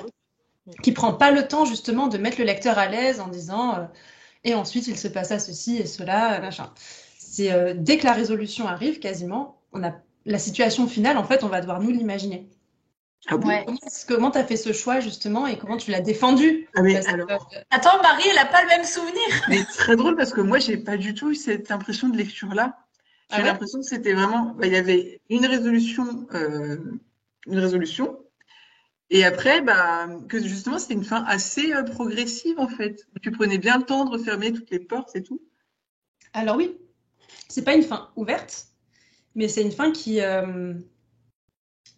qui prend pas le temps justement de mettre le lecteur à l'aise en disant et ensuite il se passa ceci et cela, machin. C'est dès que la résolution arrive, quasiment, on a la situation finale, en fait, on va devoir nous l'imaginer.
Ah bon?
Ouais.
Comment tu as fait ce choix justement et comment tu l'as défendu?
Ah mais
Parce que,
alors,
Attends, Marie, elle n'a pas le même souvenir.
mais très drôle parce que moi, j'ai pas du tout eu cette impression de lecture-là. J'ai
Ah ouais
l'impression que c'était vraiment, il y avait une résolution, et après, que justement, c'était une fin assez progressive en fait. Tu prenais bien le temps de refermer toutes les portes et tout.
Alors oui, c'est pas une fin ouverte, mais c'est une fin qui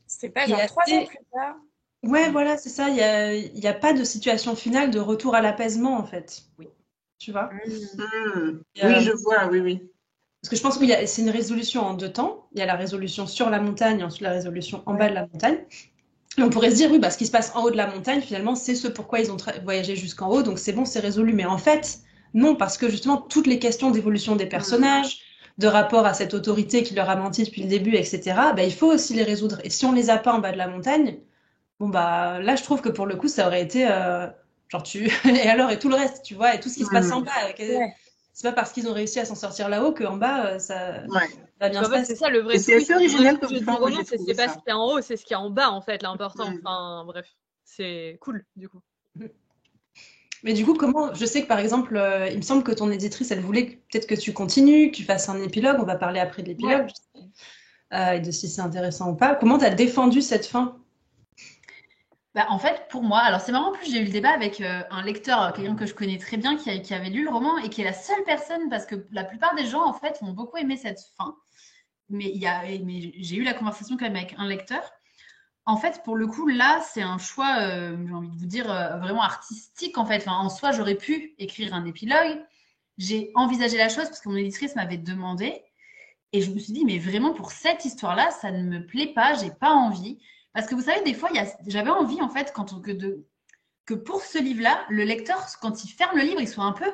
C'est pas
est
genre 3 ans
assez...
plus tard.
Ouais, voilà, c'est ça. Il y a pas de situation finale de retour à l'apaisement, en fait. Oui. Tu vois?
Oui, je vois, oui, oui.
Parce que je pense que c'est une résolution en deux temps. Il y a la résolution sur la montagne et ensuite la résolution en bas de la montagne. Et on pourrait se dire, oui, bah, ce qui se passe en haut de la montagne, finalement, c'est ce pourquoi ils ont voyagé jusqu'en haut, donc c'est bon, c'est résolu. Mais en fait, non, parce que justement, toutes les questions d'évolution des personnages, de rapport à cette autorité qui leur a menti depuis le début, etc., bah, il faut aussi les résoudre. Et si on les a pas en bas de la montagne, bon, bah, là, je trouve que pour le coup, ça aurait été, genre, et alors, et tout le reste, tu vois, et tout ce qui se passe en bas.
Ouais.
C'est pas parce qu'ils ont réussi à s'en sortir là-haut qu'en bas, ça
Ouais.
va bien
En
se
fait,
passer.
c'est ça le vrai
Et c'est assez
twist. Le vrai
original
sujet
comme
du
fin, moi
roman,
j'ai
c'est
trouvé
pas
ça.
ce qu'il y a en haut, c'est ce qu'il y a en bas, en fait, l'important. Enfin, bref, c'est cool, du coup.
Mais du coup, comment, je sais que par exemple, il me semble que ton éditrice, elle voulait peut-être que tu continues, que tu fasses un épilogue. On va parler après de l'épilogue et de si c'est intéressant ou pas. Comment tu as défendu cette fin?
Bah, en fait, pour moi, alors c'est marrant, en plus j'ai eu le débat avec un lecteur, quelqu'un que je connais très bien, qui avait lu le roman et qui est la seule personne, parce que la plupart des gens, en fait, ont beaucoup aimé cette fin. Mais j'ai eu la conversation quand même avec un lecteur. En fait, pour le coup, là, c'est un choix, j'ai envie de vous dire, vraiment artistique, en fait. Enfin, en soi, j'aurais pu écrire un épilogue. J'ai envisagé la chose parce que mon éditrice m'avait demandé. Et je me suis dit, mais vraiment, pour cette histoire-là, ça ne me plaît pas, j'ai pas envie. Parce que vous savez, des fois, j'avais envie, en fait, que pour ce livre-là, le lecteur, quand il ferme le livre, il soit un peu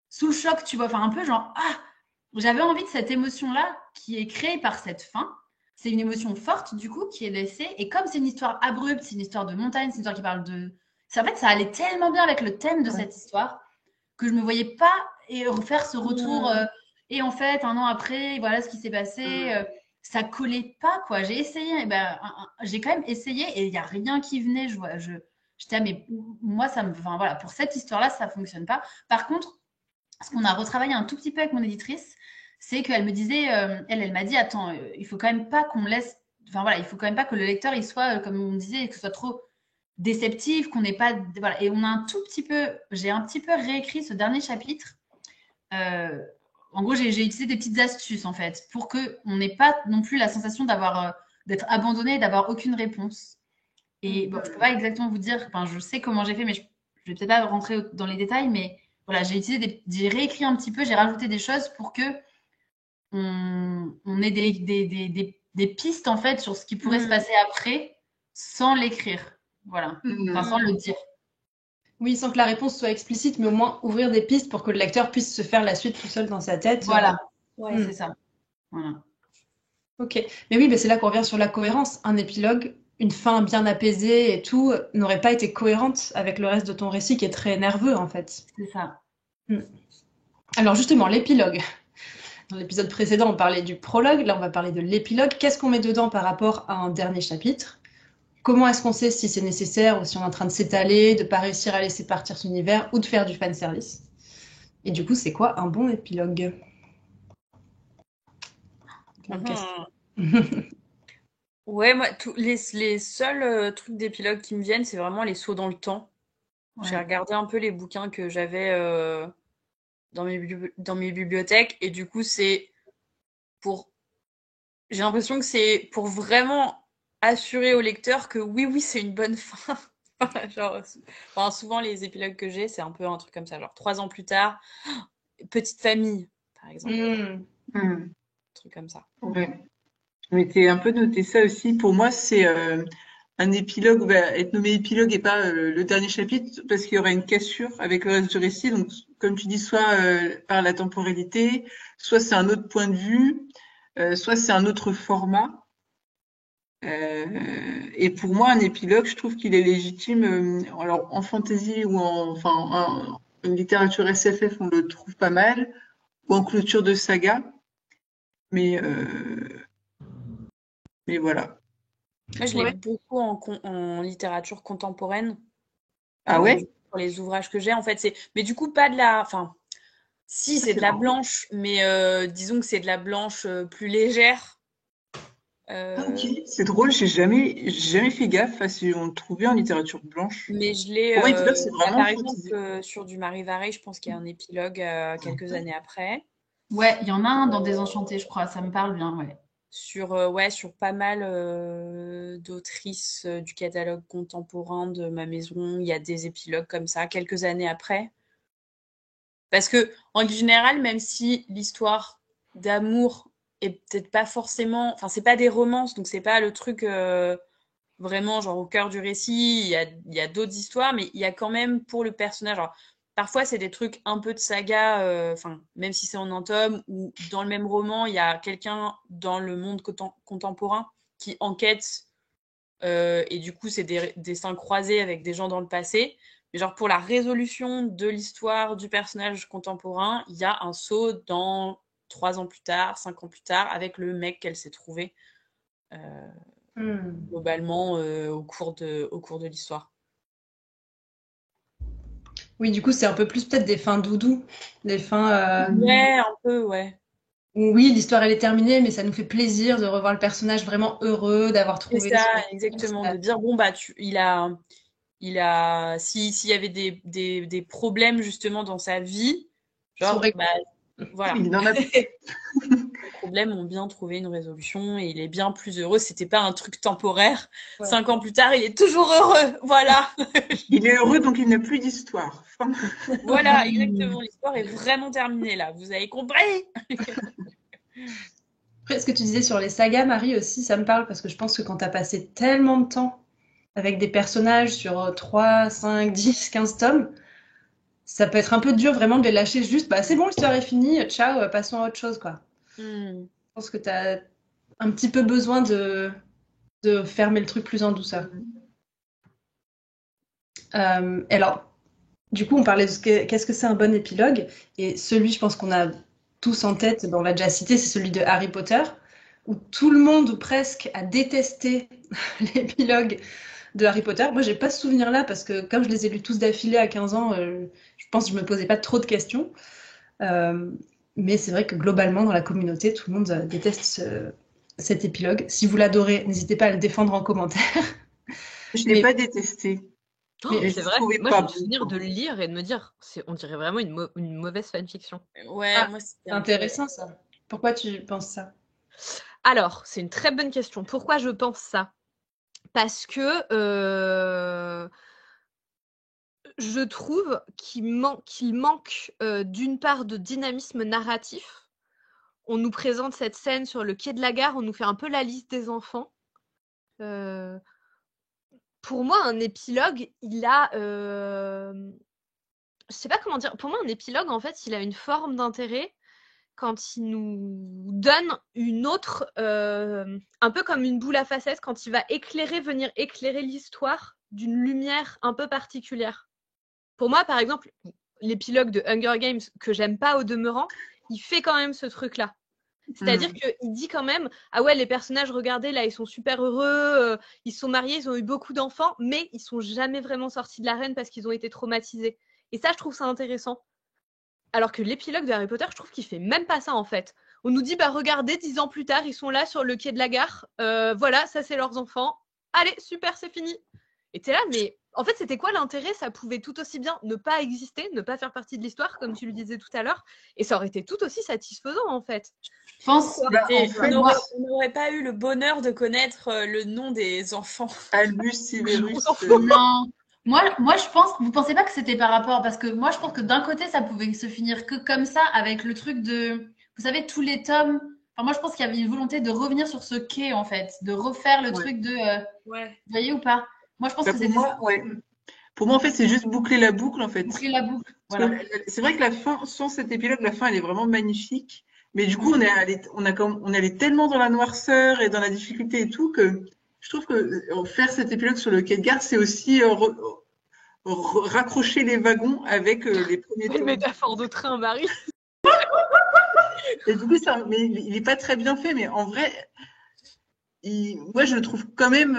sous le choc, tu vois, enfin un peu genre j'avais envie de cette émotion-là qui est créée par cette fin. C'est une émotion forte du coup qui est laissée, et comme c'est une histoire abrupte, c'est une histoire de montagne, c'est une histoire qui parle de. En fait, ça allait tellement bien avec le thème de cette histoire que je me voyais pas refaire ce retour. Et en fait, un an après, voilà ce qui s'est passé. Ça collait pas quoi. J'ai essayé, j'ai quand même essayé et il y a rien qui venait. J'étais mais moi ça me, enfin voilà, pour cette histoire-là, ça fonctionne pas. Par contre, ce qu'on a retravaillé un tout petit peu avec mon éditrice, c'est qu'elle me disait, elle m'a dit, attends, il faut quand même pas qu'on laisse, enfin voilà, il faut quand même pas que le lecteur il soit, comme on disait, que ce soit trop déceptif, qu'on n'ait pas, voilà. Et on a un tout petit peu, j'ai un petit peu réécrit ce dernier chapitre. En gros, j'ai utilisé des petites astuces en fait pour que on n'ait pas non plus la sensation d'être abandonné et d'avoir aucune réponse. Et bon, je peux pas exactement vous dire, enfin, je sais comment j'ai fait, mais je vais peut-être pas rentrer dans les détails, mais voilà, j'ai réécrit un petit peu, j'ai rajouté des choses pour que on ait des pistes en fait sur ce qui pourrait se passer après sans l'écrire. Voilà. Enfin, sans le dire.
Oui, sans que la réponse soit explicite, mais au moins ouvrir des pistes pour que le lecteur puisse se faire la suite tout seul dans sa tête.
Voilà. Ouais, c'est ça. Voilà.
Ok. Mais oui, mais c'est là qu'on revient sur la cohérence. Un épilogue, une fin bien apaisée et tout, n'aurait pas été cohérente avec le reste de ton récit qui est très nerveux en fait.
C'est ça.
Alors justement, l'épilogue. Dans l'épisode précédent, on parlait du prologue. Là, on va parler de l'épilogue. Qu'est-ce qu'on met dedans par rapport à un dernier chapitre? Comment est-ce qu'on sait si c'est nécessaire ou si on est en train de s'étaler, de ne pas réussir à laisser partir son univers ou de faire du fanservice? Et du coup, c'est quoi un bon épilogue?
Ouais, moi, les seuls trucs d'épilogue qui me viennent, c'est vraiment les sauts dans le temps. Ouais. J'ai regardé un peu les bouquins que j'avais dans mes bibliothèques, et du coup, j'ai l'impression que c'est pour vraiment assurer au lecteur que oui, c'est une bonne fin. Genre, souvent, les épilogues que j'ai, c'est un peu un truc comme ça. Genre, 3 ans plus tard, petite famille, par exemple. Un truc comme ça.
Ouais. Je m'étais un peu noté ça aussi. Pour moi, c'est un épilogue, être nommé épilogue et pas le dernier chapitre, parce qu'il y aura une cassure avec le reste du récit. Donc, comme tu dis, soit par la temporalité, soit c'est un autre point de vue, soit c'est un autre format. Et pour moi, un épilogue, je trouve qu'il est légitime. Alors, en fantasy ou en littérature SFF, on le trouve pas mal, ou en clôture de saga. Mais voilà.
Moi, je l'ai beaucoup en littérature contemporaine.
Ah ouais?
Pour les ouvrages que j'ai, en fait, mais du coup, pas de la. Enfin, si, c'est de la blanche, mais disons que c'est de la blanche plus légère.
Ok, c'est drôle, j'ai jamais fait gaffe à si on le trouvait en littérature blanche.
Mais je l'ai.
Pour moi, c'est vraiment
par exemple, sur du Marie Varey, je pense qu'il y a un épilogue quelques années après.
Ouais, il y en a un dans Désenchanté, je crois, ça me parle bien, ouais.
Sur pas mal d'autrices du catalogue contemporain de ma maison, il y a des épilogues comme ça, quelques années après. Parce que, en général, même si l'histoire d'amour est peut-être pas forcément. Enfin, c'est pas des romances, donc c'est pas le truc vraiment genre au cœur du récit. Il y a d'autres histoires, mais il y a quand même pour le personnage. Alors, parfois, c'est des trucs un peu de saga, même si c'est en un tome, ou dans le même roman, il y a quelqu'un dans le monde contemporain qui enquête, et du coup, c'est des destins croisés avec des gens dans le passé. Mais genre, pour la résolution de l'histoire du personnage contemporain, il y a un saut dans 3 ans plus tard, 5 ans plus tard, avec le mec qu'elle s'est trouvé, globalement, au cours de l'histoire.
Oui, du coup, c'est un peu plus peut-être des fins doudou, des fins.
Ouais, un peu, ouais.
Oui, l'histoire elle est terminée, mais ça nous fait plaisir de revoir le personnage vraiment heureux, d'avoir trouvé.
C'est ça, exactement, de dire bon s'il y avait des problèmes justement dans sa vie, genre voilà.
Il en a
Les problèmes ont bien trouvé une résolution et il est bien plus heureux. C'était pas un truc temporaire. Ouais. 5 ans plus tard, il est toujours heureux. Voilà.
Il est heureux, donc il n'a plus d'histoire.
Voilà, exactement. L'histoire est vraiment terminée là. Vous avez compris?
Après, ce que tu disais sur les sagas, Marie, aussi, ça me parle parce que je pense que quand tu as passé tellement de temps avec des personnages sur 3, 5, 10, 15 tomes, ça peut être un peu dur vraiment de les lâcher juste, bah c'est bon, l'histoire est finie, ciao, passons à autre chose, quoi. Je pense que tu as un petit peu besoin de fermer le truc plus en douceur. Et alors, du coup, on parlait de qu'est-ce que c'est un bon épilogue, et celui, je pense qu'on a tous en tête, on l'a déjà cité, c'est celui de Harry Potter, où tout le monde, ou presque, a détesté l'épilogue de Harry Potter. Moi, j'ai pas ce souvenir-là, parce que comme je les ai lus tous d'affilée à 15 ans, je pense que je me posais pas trop de questions. Mais c'est vrai que globalement, dans la communauté, tout le monde déteste cet épilogue. Si vous l'adorez, n'hésitez pas à le défendre en commentaire.
Je l'ai pas détesté.
Mais c'est vrai, moi j'ai le souvenir de le lire et de me dire, on dirait vraiment une mauvaise fanfiction.
Ouais, moi
c'est intéressant ça. Pourquoi tu penses ça?
Alors, c'est une très bonne question. Pourquoi je pense ça? Parce que je trouve qu'il manque d'une part de dynamisme narratif. On nous présente cette scène sur le quai de la gare, on nous fait un peu la liste des enfants. Pour moi, un épilogue, il a... je sais pas comment dire. Pour moi, un épilogue, en fait, il a une forme d'intérêt quand il nous donne une autre... un peu comme une boule à facettes, quand il va venir éclairer l'histoire d'une lumière un peu particulière. Pour moi, par exemple, l'épilogue de Hunger Games, que j'aime pas au demeurant, il fait quand même ce truc-là. C'est-à-dire qu'il dit quand même, ah ouais, les personnages, regardez, là, ils sont super heureux, ils sont mariés, ils ont eu beaucoup d'enfants, mais ils sont jamais vraiment sortis de l'arène parce qu'ils ont été traumatisés. Et ça, je trouve ça intéressant. Alors que l'épilogue de Harry Potter, je trouve qu'il fait même pas ça, en fait. On nous dit, bah regardez, 10 ans plus tard, ils sont là sur le quai de la gare, voilà, ça c'est leurs enfants. Allez, super, c'est fini. Et t'es là, mais en fait, c'était quoi l'intérêt? Ça pouvait tout aussi bien ne pas exister, ne pas faire partie de l'histoire, comme tu le disais tout à l'heure, et ça aurait été tout aussi satisfaisant, en fait.
Je pense
on n'aurait pas eu le bonheur de connaître le nom des enfants.
Albus Severus.
Non. Moi, je pense, vous pensez pas que c'était par rapport, parce que moi, je pense que d'un côté, ça pouvait se finir que comme ça, avec le truc de, vous savez, tous les tomes. Enfin, moi, je pense qu'il y avait une volonté de revenir sur ce quai, en fait, de refaire le truc de, vous voyez ou pas? Moi, je pense que c'était ça.
Pour moi, en fait, c'est juste boucler la boucle, en fait.
Boucler la boucle. Voilà.
C'est vrai que la fin, sans cet épilogue, la fin, elle est vraiment magnifique. Mais du coup, on est allé tellement dans la noirceur et dans la difficulté et tout que je trouve que faire cet épilogue sur le quai de gare, c'est aussi raccrocher les wagons avec les premiers tomes.
Une métaphore de train, Marie.
Et du coup, mais il n'est pas très bien fait, mais en vrai, moi, je le trouve quand même.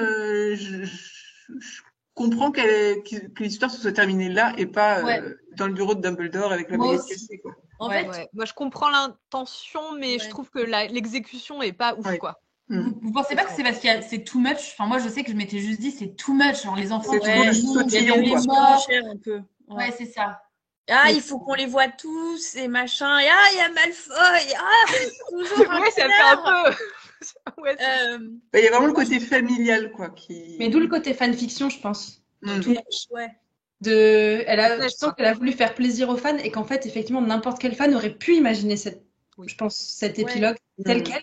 Je comprends que l'histoire se soit terminée là et pas dans le bureau de Dumbledore avec la baguette cassée, quoi.
En fait, moi je comprends l'intention, mais je trouve que l'exécution est pas ouf, quoi.
Vous pensez pas que c'est parce que c'est too much? Enfin, moi je sais que je m'étais juste dit c'est too much. Genre, les enfants,
il y a
les morts.
Un peu.
Ouais, c'est ça.
Ah, il faut qu'on les voit tous et machin. Et il y a Malfoy. Toujours un
ça fait un peu.
Il y a vraiment le côté familial, quoi.
Mais d'où le côté fanfiction, je pense.
Ouais.
Je sens qu'elle a voulu faire plaisir aux fans et qu'en fait, effectivement, n'importe quel fan aurait pu imaginer cet épilogue tel quel.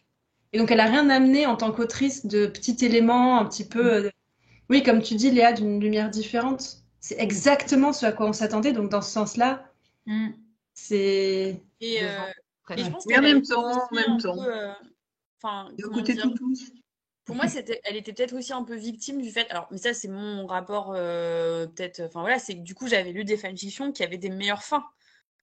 Et donc, elle a rien amené en tant qu'autrice de petits éléments un petit peu, oui, comme tu dis, Léa, d'une lumière différente. C'est exactement ce à quoi on s'attendait. Donc, dans ce sens-là, c'est...
Et je pense
qu'en même temps.
Enfin, pour moi, elle était peut-être aussi un peu victime du fait. Alors, mais ça, c'est mon rapport peut-être. Enfin voilà, c'est que du coup, j'avais lu des fanfictions qui avaient des meilleures fins.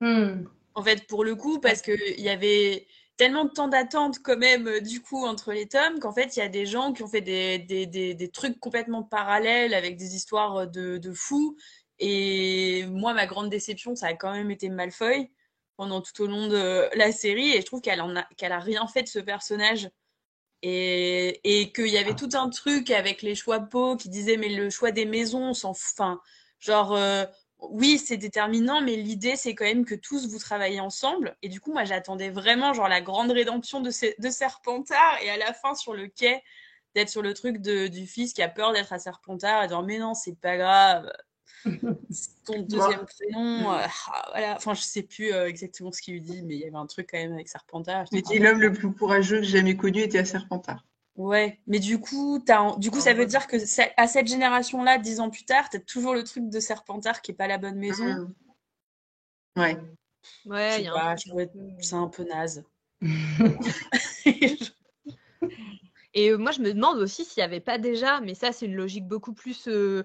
En fait, pour le coup, parce que il y avait tellement de temps d'attente quand même du coup entre les tomes qu'en fait, il y a des gens qui ont fait des trucs complètement parallèles avec des histoires de fous. Et moi, ma grande déception, ça a quand même été Malfoy pendant tout au long de la série, et je trouve qu'elle a rien fait de ce personnage. Et qu'il y avait tout un truc avec les choix Poe qui disait mais le choix des maisons, on s'en fout. Enfin, genre, oui, c'est déterminant, mais l'idée, c'est quand même que tous vous travaillez ensemble. Et du coup, moi, j'attendais vraiment genre la grande rédemption de Serpentard, et à la fin, sur le quai, d'être sur le truc du fils qui a peur d'être à Serpentard et dire mais non, c'est pas grave. C'est ton deuxième prénom. Voilà. Enfin, je sais plus exactement ce qu'il lui dit, mais il y avait un truc quand même avec Serpentard.
Il dit l'homme le plus courageux que j'ai jamais connu était à Serpentard.
Ouais, mais du coup, ça veut dire que à cette génération-là, 10 ans plus tard, t'as toujours le truc de Serpentard qui est pas la bonne maison.
Ouais.
Je
Ouais,
sais
il y a
pas,
un
je
truc
trouvais c'est un peu naze.
Et moi, je me demande aussi s'il n'y avait pas déjà, mais ça, c'est une logique beaucoup plus de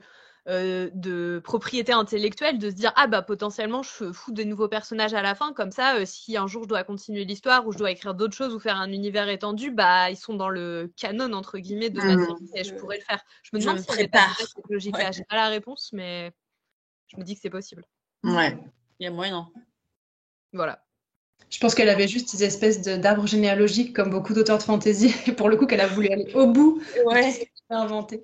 propriété intellectuelle, de se dire, ah bah potentiellement, je fous des nouveaux personnages à la fin, comme ça, si un jour je dois continuer l'histoire ou je dois écrire d'autres choses ou faire un univers étendu, bah ils sont dans le canon, entre guillemets, de ma série et je pourrais le faire. Je me
Je
demande
me
s'il n'y avait pas déjà
prépare.
cette logique-là.
Ouais.
J'ai pas la réponse, mais je me dis que c'est possible.
Ouais.
Il y a moyen.
Voilà.
Je pense qu'elle avait juste des espèces d'arbres généalogiques comme beaucoup d'auteurs de fantasy, et pour le coup qu'elle a voulu aller au bout de tout ce
Ouais.
qu'elle a inventé.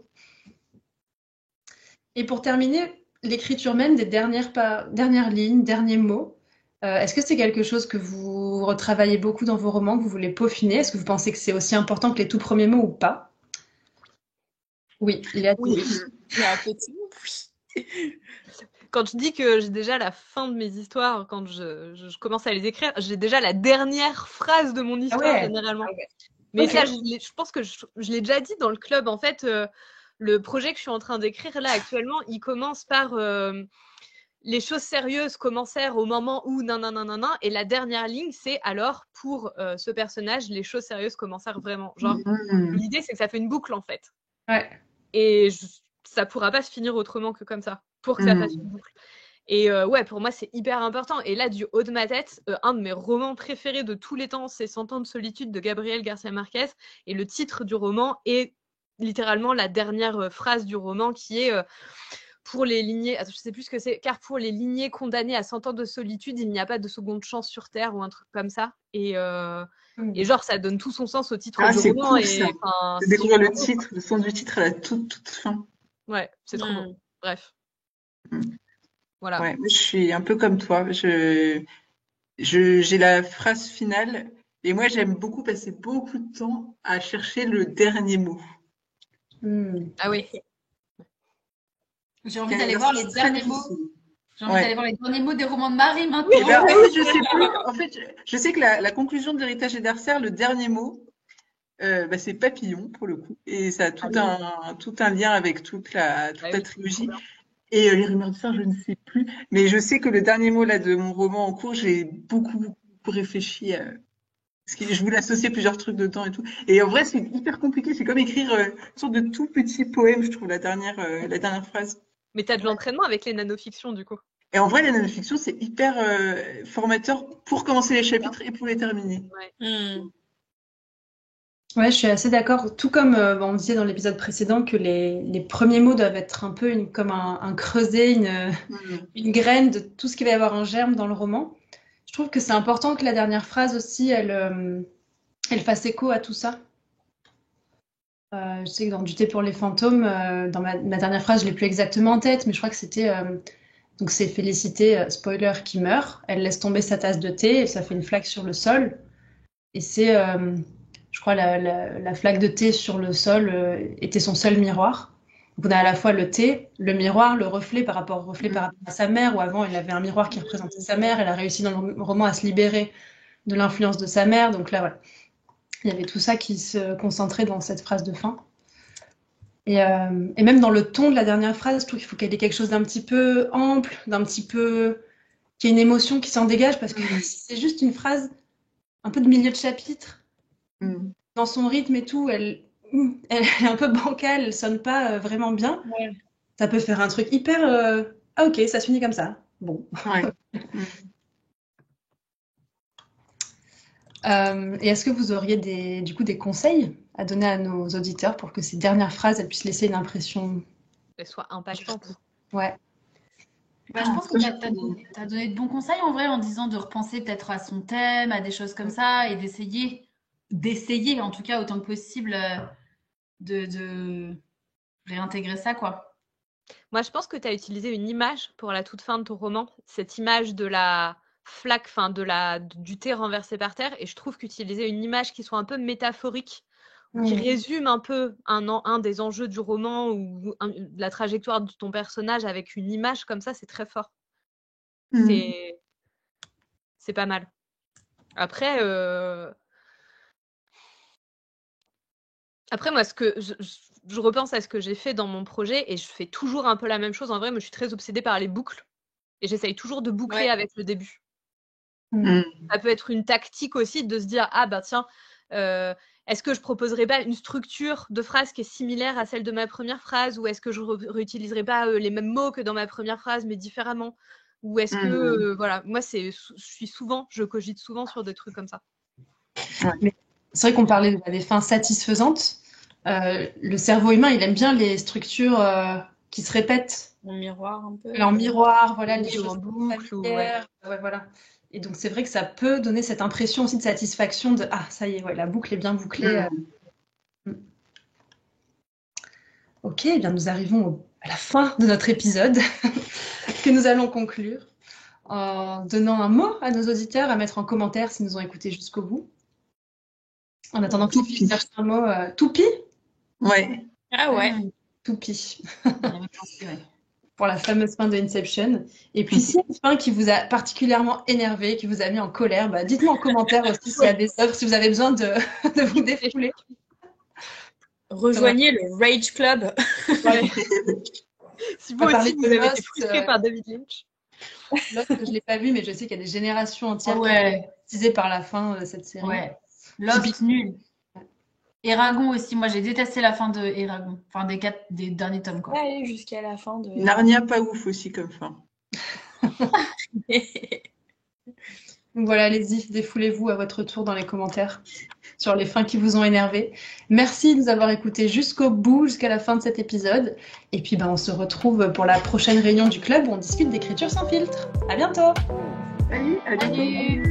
Et pour terminer, l'écriture même des dernières lignes, derniers mots, est-ce que c'est quelque chose que vous retravaillez beaucoup dans vos romans, que vous voulez peaufiner? Est-ce que vous pensez que c'est aussi important que les tout premiers mots ou pas? Oui, il y a
Oui.
oui.
Il y a un petit oui.
Quand je dis que j'ai déjà la fin de mes histoires, quand je commence à les écrire, j'ai déjà la dernière phrase de mon
Ah
histoire
ouais.
généralement.
Ah ouais.
Mais
Ok.
ça, je pense que je l'ai déjà dit dans le club. En fait, le projet que je suis en train d'écrire là actuellement, il commence par les choses sérieuses commencèrent au moment où nanana, et la dernière ligne, c'est alors pour ce personnage, les choses sérieuses commencèrent vraiment. Genre, l'idée, c'est que ça fait une boucle en fait.
Ouais.
Et ça pourra pas se finir autrement que comme ça, pour que ça fasse une boucle. Et ouais, pour moi, c'est hyper important. Et là, du haut de ma tête, un de mes romans préférés de tous les temps, c'est 100 ans de solitude de Gabriel Garcia Marquez. Et le titre du roman est littéralement la dernière phrase du roman qui est pour les lignées, je sais plus ce que c'est, car pour les lignées condamnées à 100 ans de solitude, il n'y a pas de seconde chance sur Terre ou un truc comme ça. Et genre, ça donne tout son sens au titre
Ah,
du
c'est
roman.
cool ça.
Et
De
c'est
découvrir
super
le
beau.
titre, le sens du titre à la toute fin.
Ouais, c'est trop beau. Bref.
Mm.
Voilà.
Ouais, moi, je suis un peu comme toi. J'ai la phrase finale et moi j'aime beaucoup passer beaucoup de temps à chercher le dernier mot.
Ah oui.
J'ai envie d'aller voir les
Très
derniers mots.
difficile.
J'ai envie
Ouais.
d'aller voir les derniers mots des romans de Marie
Eh
maintenant.
ben, en fait, je sais plus. En fait, je sais que la conclusion de l'héritage et d'Arcer, le dernier mot, bah, c'est papillon pour le coup, et ça a tout un lien avec toute la trilogie. Et les rumeurs du soir, je ne sais plus, mais je sais que le dernier mot là de mon roman en cours, j'ai beaucoup réfléchi. Parce que je voulais associer plusieurs trucs dedans et tout. Et en vrai, c'est hyper compliqué. C'est comme écrire une sorte de tout petit poème, je trouve, la dernière phrase.
Mais t'as de l'entraînement avec les nanofictions, du coup.
Et en vrai, la nanofiction, c'est hyper formateur pour commencer les chapitres et pour les terminer.
Ouais.
Ouais, je suis assez d'accord. Tout comme on disait dans l'épisode précédent que les premiers mots doivent être un peu comme un creuset, une graine de tout ce qu'il va y avoir en germe dans le roman. Je trouve que c'est important que la dernière phrase aussi, elle fasse écho à tout ça. Je sais que dans Du thé pour les fantômes, dans ma dernière phrase, je l'ai plus exactement en tête, mais je crois que c'était donc c'est Félicité, spoiler, qui meurt. Elle laisse tomber sa tasse de thé et ça fait une flaque sur le sol. Et c'est, je crois, la flaque de thé sur le sol était son seul miroir. Donc on a à la fois le thé, le miroir, le reflet par rapport à sa mère, où avant il avait un miroir qui représentait sa mère. Elle a réussi dans le roman à se libérer de l'influence de sa mère. Donc là, voilà. Il y avait tout ça qui se concentrait dans cette phrase de fin. Et même dans le ton de la dernière phrase, je trouve qu'il faut qu'elle ait quelque chose d'un petit peu ample, d'un petit peu... qu'il y ait une émotion qui s'en dégage, parce que si c'est juste une phrase un peu de milieu de chapitre, dans son rythme et tout, elle est un peu bancale, elle sonne pas vraiment bien.
Ouais.
Ça peut faire un truc hyper... Ah ok, ça se finit comme ça. Bon.
Ouais.
Et est-ce que vous auriez du coup des conseils à donner à nos auditeurs pour que ces dernières phrases elles puissent laisser une impression
Qu'elle soit impactante.
Ouais.
Bah, je pense que tu as donné de bons conseils en vrai en disant de repenser peut-être à son thème, à des choses comme ça et d'essayer en tout cas autant que possible de réintégrer ça quoi.
Moi, je pense que tu as utilisé une image pour la toute fin de ton roman, cette image de la flaque, enfin du thé renversé par terre, et je trouve qu'utiliser une image qui soit un peu métaphorique, ou qui résume un peu un des enjeux du roman ou la trajectoire de ton personnage avec une image comme ça, c'est très fort. C'est pas mal. Après, Après, moi, je repense à ce que j'ai fait dans mon projet et je fais toujours un peu la même chose. En vrai, moi, je suis très obsédée par les boucles et j'essaye toujours de boucler avec le début. Ça peut être une tactique aussi de se dire « Ah, bah tiens, est-ce que je proposerais pas une structure de phrase qui est similaire à celle de ma première phrase ou est-ce que je réutiliserais pas les mêmes mots que dans ma première phrase mais différemment ou est-ce que voilà, moi je cogite souvent sur des trucs comme ça.
Mais c'est vrai qu'on parlait des fins satisfaisantes. Le cerveau humain, il aime bien les structures qui se répètent.
En miroir un peu.
En miroir, voilà, les
choses
choses
en boucle.
familières. Ouais, voilà. Et donc c'est vrai que ça peut donner cette impression aussi de satisfaction de ah ça y est, ouais, la boucle est bien bouclée. Ok, eh bien nous arrivons à la fin de notre épisode que nous allons conclure en donnant un mot à nos auditeurs à mettre en commentaire s'ils nous ont écoutés jusqu'au bout. En attendant que Sophie cherche un mot, toupie.
Ouais.
Ah ouais.
Toupie.
Ouais.
Pour la fameuse fin de Inception. Et puis, s'il y a une fin qui vous a particulièrement énervé, qui vous a mis en colère, bah, dites-nous en commentaire aussi s'il y a des œuvres, si vous avez besoin de vous défouler.
Rejoignez le Rage Club.
Ouais.
Si vous aussi vous avez été frustré par David Lynch.
Lost, je ne l'ai pas vu, mais je sais qu'il y a des générations entières
qui ont été
traumatisées par la fin de cette série.
Ouais. Lost, nul. Eragon aussi, moi j'ai détesté la fin de Eragon, enfin des derniers tomes quoi.
Ouais, jusqu'à la fin de
Narnia, pas ouf aussi comme fin.
Donc voilà, allez-y, défoulez-vous à votre tour dans les commentaires sur les fins qui vous ont énervé. Merci de nous avoir écoutés jusqu'au bout, jusqu'à la fin de cet épisode. Et puis on se retrouve pour la prochaine réunion du club où on discute d'écriture sans filtre. À bientôt.
Salut, à bientôt.